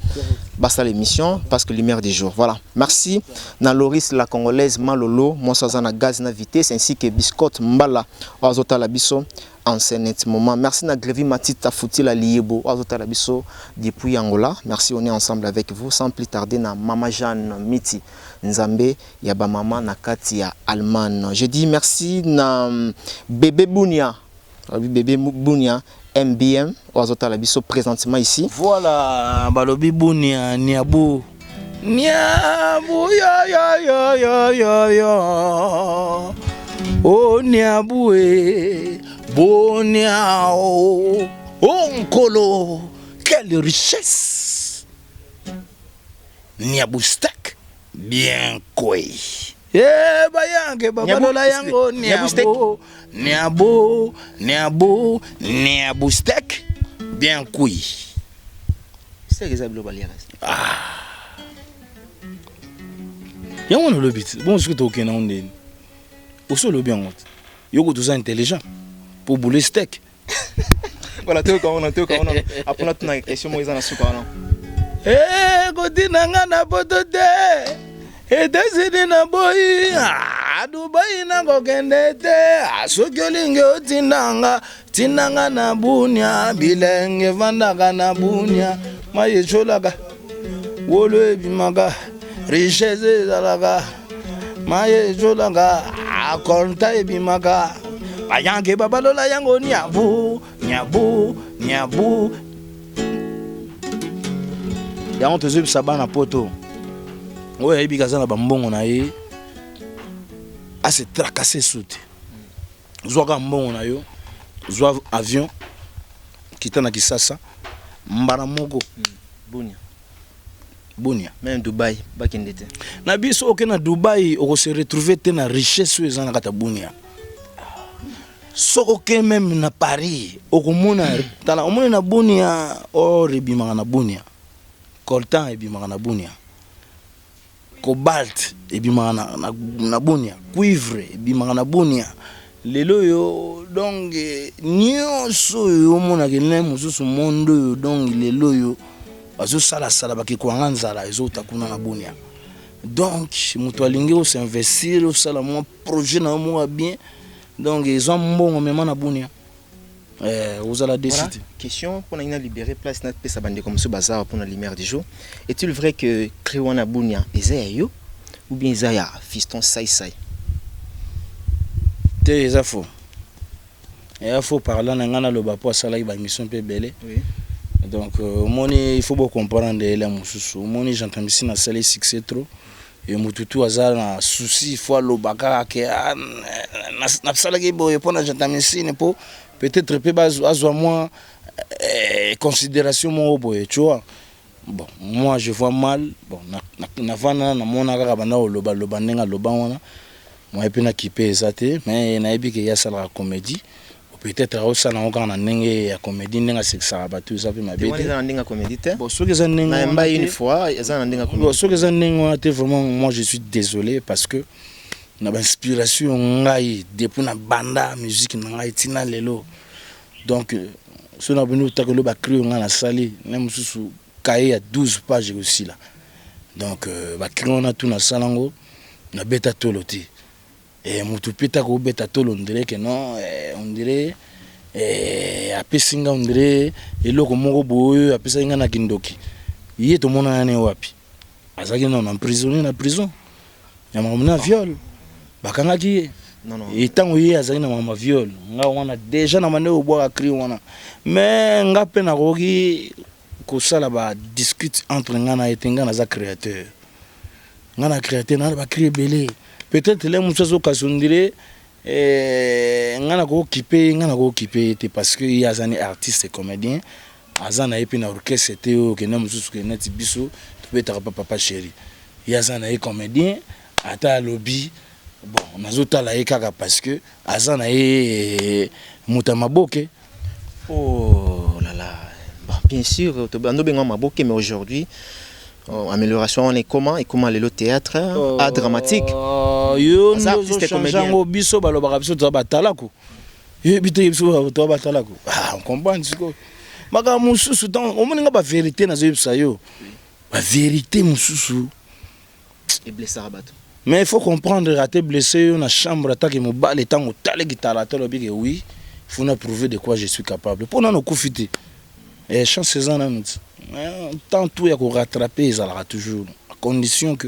Basta l'émission parce que lumière du jour. Voilà. Merci. Na Loris la Congolaise Malolo, Monsazana Gaz na vitesse ainsi que Biscotte Mbala, Azota Labiso en ce moment. Merci na Grévi Matita Fouti la Liebo, Azota Labiso depuis Angola. Merci, on est ensemble avec vous. Sans plus tarder, na Mama Jeanne Miti Nzambe, Yaba Mama Nakati ya Allemagne. Je dis merci na Bébé Bounia. Bébé Bounia MBM Oazota Labiso présentement ici. Voilà, Balobi Bounia Niabou. Niabou ya. Oh Niaboué. Boniao. Onkolo. Quelle richesse. Niabou steak. Bien koi. Bayange babalola yango niabo steak bien cuit. C'est exactement balias. Yango no lobit. Bon ce que tu na onde. Oso lobi yango. Yoko tous intelligent pour bouler steak. Voilà tu on après on a une question moi ils en suka non. Kodinanga na botote. Edesidi na boy Dubai na gokendete asokelinge tinanga na bunya bilenge vandaka na bunya mayecholaka wolo ebimaka richesse ezalaka mayecholaka akonta ebimaka bayange babalola yango niabu Niabou, Niabou. Yango tozobisa bana poto. Oyo ayebi kaza na bambongo na ye. A se tracasser soute. Zwaka mbongo na yo. Zwa avion. Kita na Kisasa. Mbara moko. Bunia. Même Dubaï, bakindete. Na biso oke na Dubaï, on se retrouver te na richesse oyo ezana kata Bunia. Soko ke même na Paris, okomona tala omona na Bunia, or ebimaka na Bunia. Coltan ebimaka na Bunia. Cobalt ebimaka na Bunia. Cuivre ebimaka na Bunia. Lelo yo donc nyonso yo omona ke ne mususu mondo yo donc lelo yo azo sala bakikuanga nzala ezota kuna na Bunia. Donc mutu alingi o s'investir o sala mo projet na mo bien. Donc ils ont mbongo mema na Bunia. Vous allez décider. Voilà. Question pour nous libérer place na pesa bande comme ce bazar pour la lumière du jour. Est-il vrai que Kriwana Bunia ezayo ou bien ezaya fiston sai? C'est faux. Il faut parler dans le bas pour ça la mission peu belle. Oui. Donc il faut beaucoup comprendre les mususu. Moni j'entends ici na salle succès trop. Et mututu azar na souci fois le baka ke na sala ke boye pona j'entends ici ne po peut-être peu azwa moi considération mon boye tu vois. Bon, moi je vois mal. Bon na vana na mona kaka banda loba ndenga loba wana. Moi et puis na kipé ezate mais na ebi ke ya sala comédie. Peut-être aussi na ngana ndenge ya comédie ndenga sexa batu ça pe mabete. Moi na ndenge comédie te. Bon, ceux que ça ndenga na une fois, ça na ndenge comédie. Bon, ceux que ça ndenga te vraiment moi je suis désolé parce que na inspiration ngai depuis na banda musique ngai tina lelo. Donc ce na bino takelo ba créer ngana sali na mususu cahier à 12 pages aussi là. Donc ba créer on a tout na salango na beta toloti. Et mutu pita ko beta tolo on dirait que non on dirait apesinga on dirait eloko moko boyo apesa inga na kindoki yé to mona ne wapi azaki non emprisonné na prison ya mama viol bakanga ki non et tango yé azaki na mama viol nga wana déjà na mane oboka cri wana mais nga pe na rogi ko sala ba discute entre nga na etenga na za créateur nga na créateur na ba créer belé. Peut-être les muchacho kasundire ngana ko occuper parce que il y a des artistes et comédiens azana epi na orchestre te que na muchacho que net biso to betaka papa chéri il y a des comédiens ata lobby bon nazota la ekaka parce que azana mutamaboke. Oh là là. Bon, bien sûr to bando benga maboke mais aujourd'hui amélioration on est comment et comment le théâtre art dramatique yo artiste comédien biso balobaka biso to batalako yo bité biso to batalako on comprend siko maka mususu tant on moninga ba vérité na zo yebisa yo ba vérité mususu et blessé rabato mais il faut comprendre raté blessé na chambre attaque mo bal tango tale guitare tolo bige oui il faut nous prouver de quoi je suis capable pour nous confiter et chance ça na nous tant tout ya ko rattraper ça la toujours à condition que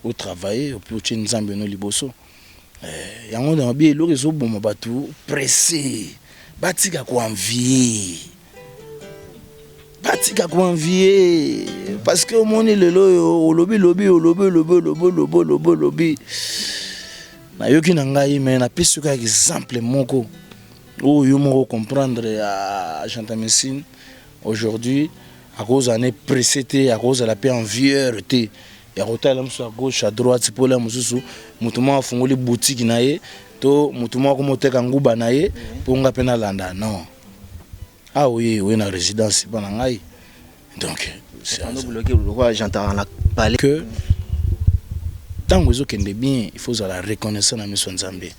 au travailler au plus nzambe no liboso yango na bi lo rezo boma batu pressé batika ko envier parce que mon lelo lobi na yoki na ngai mais na pisu ka exemple moko o yo moko comprendre à Jean Messine aujourd'hui à cause d'un précédé, à cause de la paix envieur, il y a à gauche, à droite, pour la mususu, mutumo fongo les boutiques nae, to mutumo comme te kanguba nae, pour nga pena landa non. Ah oui, oui na résidence pas ngai. Donc c'est un bloqué le roi j'entends la parler que tant que kende bien, il faut la reconnaître na mission Nzambe.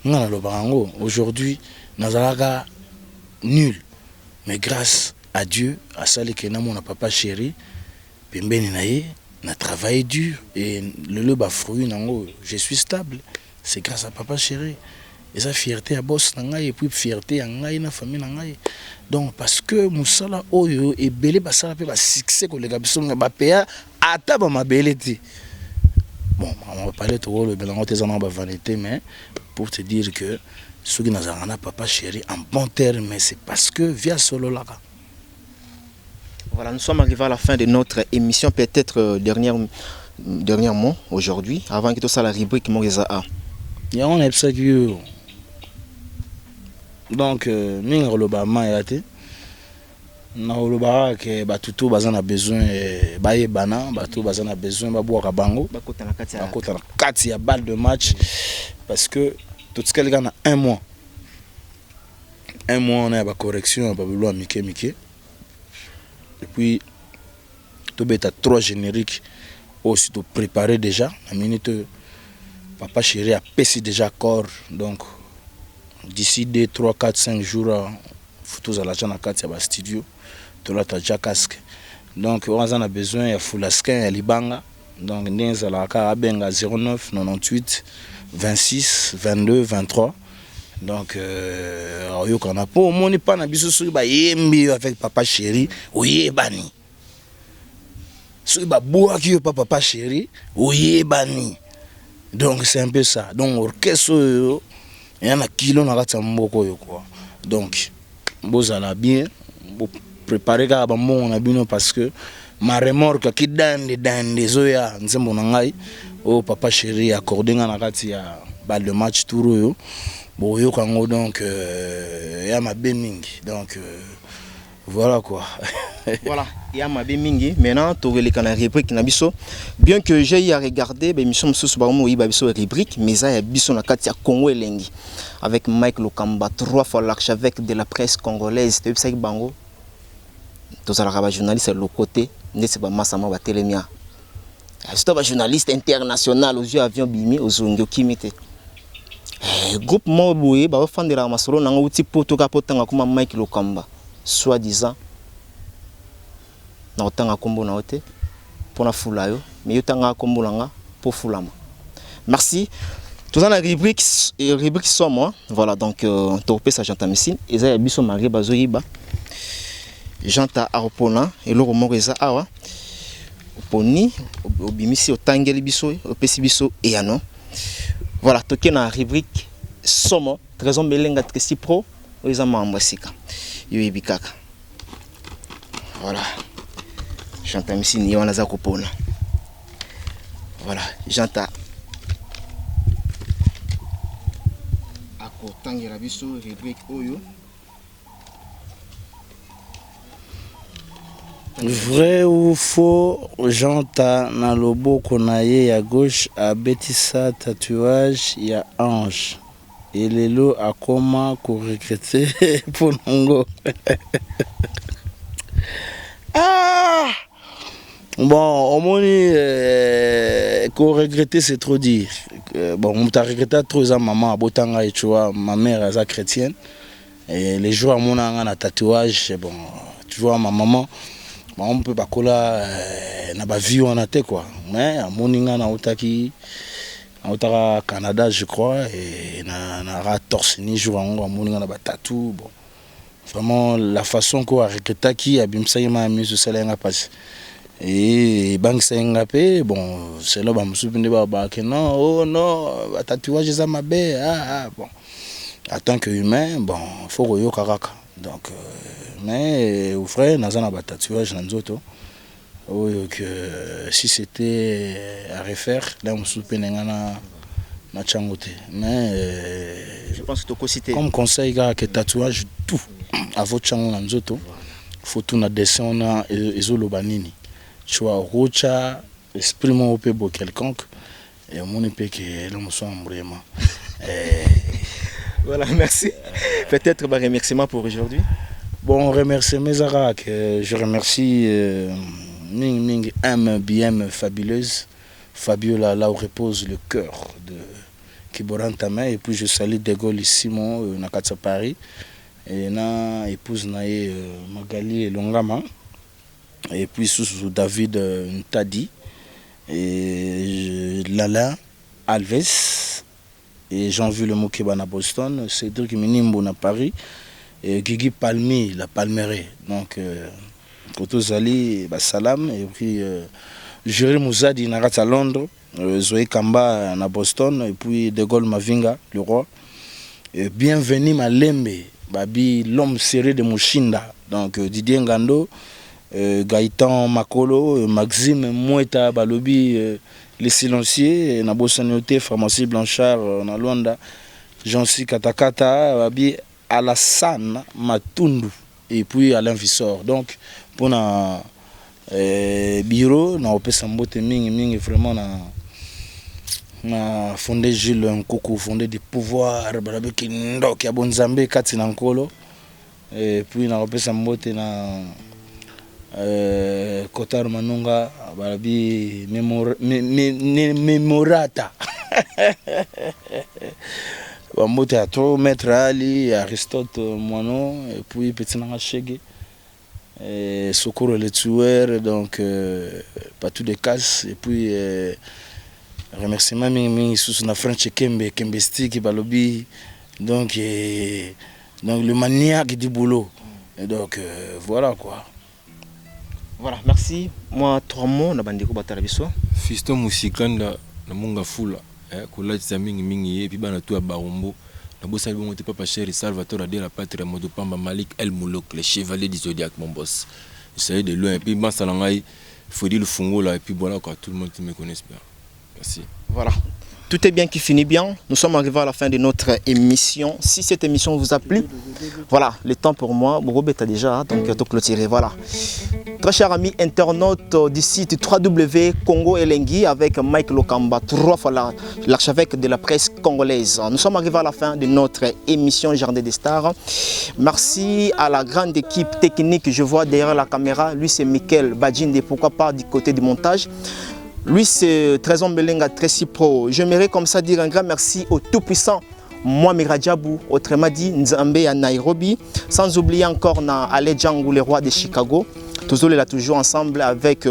Nga lo bango aujourd'hui nazalaka nul mais grâce à Dieu, à ça que mon papa chéri, pembeni nae, na travaillé dur et le bas fruit nango, je suis stable. C'est grâce à papa chéri. Et ça fierté à boss nangai et puis fierté à ngai na famille nangai. Donc parce que musala oyo et belé basala pe ba succès ko les gabiso ba pa ata ba mabelete. Bon, on va parler de le bilan tes en ba vanité mais pour te dire que ceux qui n'ont papa chéri en bon terme, mais c'est parce que via solo là. Voilà, nous sommes arrivés à la fin de notre émission, peut-être dernièrement, aujourd'hui, avant que tout ça la rubrique Moreza A. Il y a un épisode donc, minga olobama yate. Na olobara ke batutu bazana besoin baye bana, batu bazana besoin babwaka bango. Bakota na kati ya balle de match parce que tout ce qu'elle gagne 1 mois. 1 mois on a ba correction ba belo mike. Et puis tout beta 3 génériques aussi tout préparé déjà. La minute papa chéri a pesé déjà corps donc d'ici 2, 3, 4, 5 jours tous à la jana kati ya studio to la ta casque. Donc on a besoin ya fulaskin ya libanga. Donc ndenza la ka abenga 09 98 26 22 23. Donc yo kana po moni pa na biso soki ba yembi avec papa chéri oyebani. Soki ba boaki yo papa chéri oyebani. Donc c'est un peu ça. Donc orchestre il y a un kilo na kati mboko yo quoi. Donc bozala bien bo préparer ka ba mon na bino parce que ma remorque qui dande zoya nzembo na ngai o papa chéri accordé na kati ya balle de match tour yo. Bon, yo kango donc ya mabe mingi donc voilà quoi. Voilà, ya mabe mingi. Maintenant to releka na rubrique na biso. Bien que j'ai eu à regarder ben mission sous ba mo yiba biso rubrique mais ça ya biso na kati ya Congo elengi avec Mike Lokamba 3 fois l'archevêque de la presse congolaise te bisa bango. Tous ala ba journaliste le côté ndetse ba masama ba telemia. C'est un journaliste international aux yeux avion bimi aux ongo kimite. Groupe Moboué, bah fan de la masolo nanga uti poto kapotanga kuma Mike Lokamba, soi-disant na otanga kombo na ote pona fulayo, mais yotanga kombo nanga pour fulama. Merci. Tout ça la rubrique somme, voilà donc topé sa janta messine, eza ya biso mari bazoyiba. Janta aropona et loro moreza awa. Poni obimisi otangeli biso, opesi biso et yano. Voilà, toqué dans la rubrique Somo, trésor Melenga Tresi Pro, ils ont m'embasika. Yubikaka. Voilà. J'entends ici, ni on a zakopona. Voilà, j'entends. Ako tangira biso rubrique Oyo. Vrai ou faux, j'entends dans le beau qu'on a à gauche à Betissa tatouage, il y a Ange. Et les lots à comment qu'on regrettait pour Nango. Ah! Bon, au moins, qu'on regrettait, c'est trop dire. Bon, on t'a regretté trop ça, maman, à Botanga et tu vois, ma mère, elle est chrétienne. Et les jours à mon a tatouage, bon, tu vois, ma maman. On peut pas coller na ba vie on a té quoi mais à moninga na otaki au Canada je crois et na ra torse ni jour en moninga na ba tatou bon vraiment la façon quoi reketaki abimsa yema miso selenga passe et bank senga pe bon c'est là ba musupinde ba que non oh non ba tatouage za mabe bon en tant que humain bon faut yo karaka donc mais au frère dans un tatouage dans auto que si c'était à refaire là on soupçonne na changote mais je pense que tu citer comme conseil que tatouage tout à votre chango dans auto faut tout na dessin na ezolo banini tu vois rocha exprime au pebo quelconque et mon épée que l'homme soit vraiment voilà merci peut-être un remerciement pour aujourd'hui. Bon, remercie Mezara, que je remercie Ming M BM fabuleuse, Fabiola là où repose le cœur de Kiborantama et puis je salue De Gaulle Simon Nakatsa Paris et na épouse nae Magali et Longama et puis sous David Ntadi et Lala Alves et Jean-Vu le Mokeba à Boston, Cédric Minimbo à Paris. Et Guigui Palmi, la Palmeraie. Donc, Koto Zali, Salam, et puis Jérémy Mouzadi, à Londres, Zoé Kamba, à Boston, et puis De Gaulle Mavinga, le roi. Bienvenue Malembe, babi l'homme serré de Mushinda. Donc Didier Ngando, Gaëtan Makolo, Maxime Moueta Balobi, les silencieux, Nabosanoté, Pharmacie Blanchard, Nalwanda, Jean-Si Katakata, babi Alassane Matundu et puis Alain Vissor. Donc pour na bureau, na opesa mbote mingi vraiment na fondé Jules Nkoko, fondé des pouvoirs, barabe kindo kia bonzambe kati na nkolo. Et puis na opesa mbote na Kotar Manunga, barabi memorata. Mbote à trop Maître Ali, Aristote Moinon, et puis Petit Nanga Chege. Socorro le tueur, donc pas tout de casse. Et puis remerciement mingi sous na French Kembe Stick Balobi, donc le maniaque du boulot. Et donc voilà quoi. Voilà, merci. Moi 3 mots na bandeko batarabiso. Fiston Musikanda na munga fula. Kola mingi et puis bana tout à Barombo. Na bossa bon te papa cher Salvatore de la patrie Modo Pamba Malik El Moulok, les chevaliers du zodiaque mon boss. J'essaie de loin et puis ban salangai, faut dire le fungo là et puis voilà quoi, tout le monde me connaisse bien. Merci. Voilà. Tout est bien qui finit bien. Nous sommes arrivés à la fin de notre émission. Si cette émission vous a plu, voilà, le temps pour moi. Robert a déjà, donc tout clôturé. Voilà. Très chers amis internautes du site www.Congo Elengi avec Mike Lokamba, 3 fois l'archevêque de la presse congolaise. Nous sommes arrivés à la fin de notre émission Jardin des Stars. Merci à la grande équipe technique. Je vois derrière la caméra, lui c'est Michael Badjinde, pourquoi pas du côté du montage. Lui, c'est Trésor Belenga, Tracy Pro. J'aimerais comme ça dire un grand merci au tout-puissant Mohamed Radjabou, autrement dit Nzambe à Nairobi. Sans oublier encore Ale Django, le roi de Chicago. Toujours là, toujours ensemble avec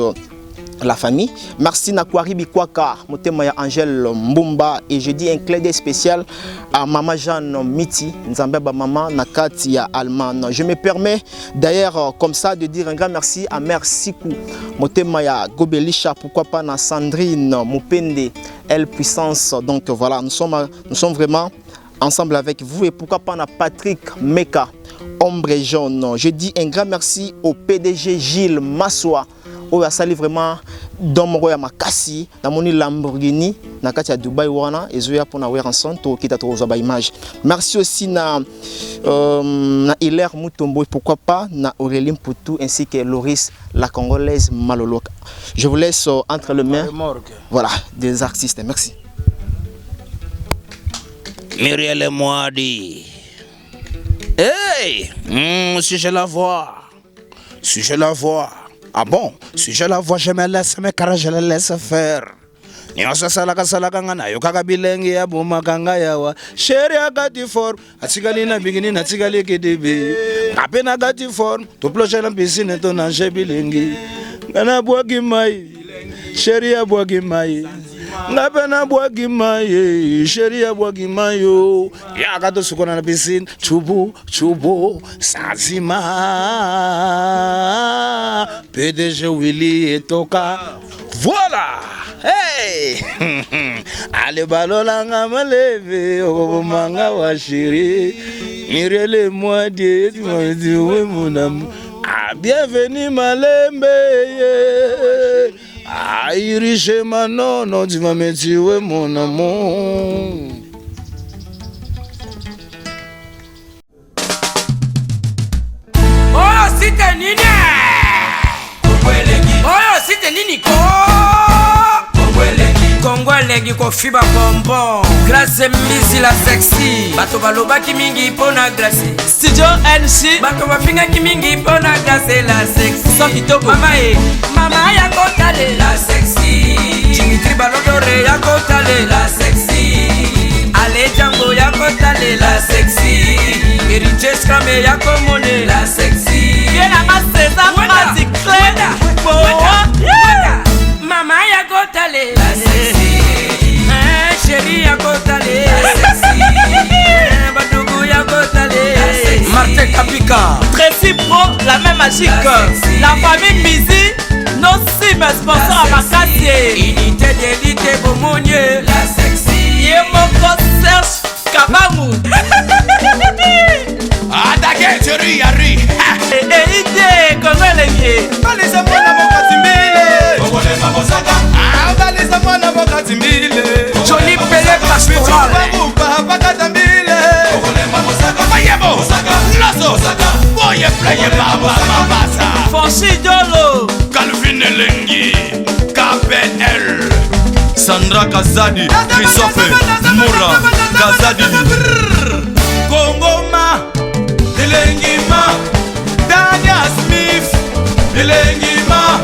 la famille. Merci Nakwari Bikwaka, Motemaya Angèle Mbumba. Et je dis un clin d'œil spécial à Maman Jeanne Miti, Nzambe Maman Nakatia Alman. Je me permets d'ailleurs comme ça de dire un grand merci à Mère Sikou, Motemaya Gobelisha, pourquoi pas na Sandrine Mupende, Elle Puissance. Donc voilà, nous sommes vraiment ensemble avec vous. Et pourquoi pas na Patrick Meka, Ombre Jaune. Je dis un grand merci au PDG Gilles Massoua. On a sali vraiment dans mon royaume Makassi, dans mon Lamborghini, na kati ya Dubai wana, et zoya pour na wear ensemble, to kita to zaba image. Merci aussi na Hilaire Mutombo, pourquoi pas na Aurélie Poutou ainsi que Loris la Congolaise Maloloka. Je vous laisse entre les mains, voilà, des artistes. Merci. Muriel Moadi. Hey, si je la vois, ah bon, si je la vois, je me laisse, mais car je la laisse faire. Nyosa salaka ngana yokaka bilengi ya buma kanga yawa. Chéri agati form, atsikali na bigini na tsikali kedibi. Apena agati form, to ploche na piscine to na bilengi. Ngana bwagi mai, chéri ya bwagi mai. Ngapena bwagi mai, chéri ya bwagi mai yo. Ya gato sukona na piscine, chubu, sazima. PDG Willy Etoka. Voilà! Hey! Ale balolanga maleve, obomanga wa chéri. Mirele moi die, tu m'as dit oui mon amour. Ah, bienvenue Malembe. Ah, iriche manono, tu m'as dit oui mon amour. Oh, c'était nini? Oh, c'était nini ko? Kongolegi ko fiba bonbon. Grâce misi la sexy. Bato baloba ki mingi pona grâce. Studio NC. Bato bafinga ki mingi pona grâce la sexy. Sans kitoko. Mama ya kotale la sexy. Dimitri Balodore ya kotale la sexy. Ale Django ya kotale la sexy. Eriches Krame ya komone la sexy. Yena maseza magic clean. Mama ya kotale la sexy. Chérie ya kotale la sexy. Badougou ya kotale la sexy. Martin Kapika. Tracy Pro, la même magique. La famille Mizi, nos cibles sponsors à Makassi. Unité d'élite Bomonier la sexy. Yemoko Serge Kabamu. Attaqué, tu ris, à ri. Eide, Congo elengi. Balisa mwana mokati mbile. Kongole mamosaka. Balisa mwana mokati mbile. Joli pele pastoral. Baruba bakata mbile. Kongole mamosaka. Mayebo. Loso. Boye pleye baba mabasa. Fonsi Dolo. Calvin Elengi. KPL. Sandra Kazadi. Christophe Moura. Kazadi. Kongoma. Elengima. Dania Smith. Elengima.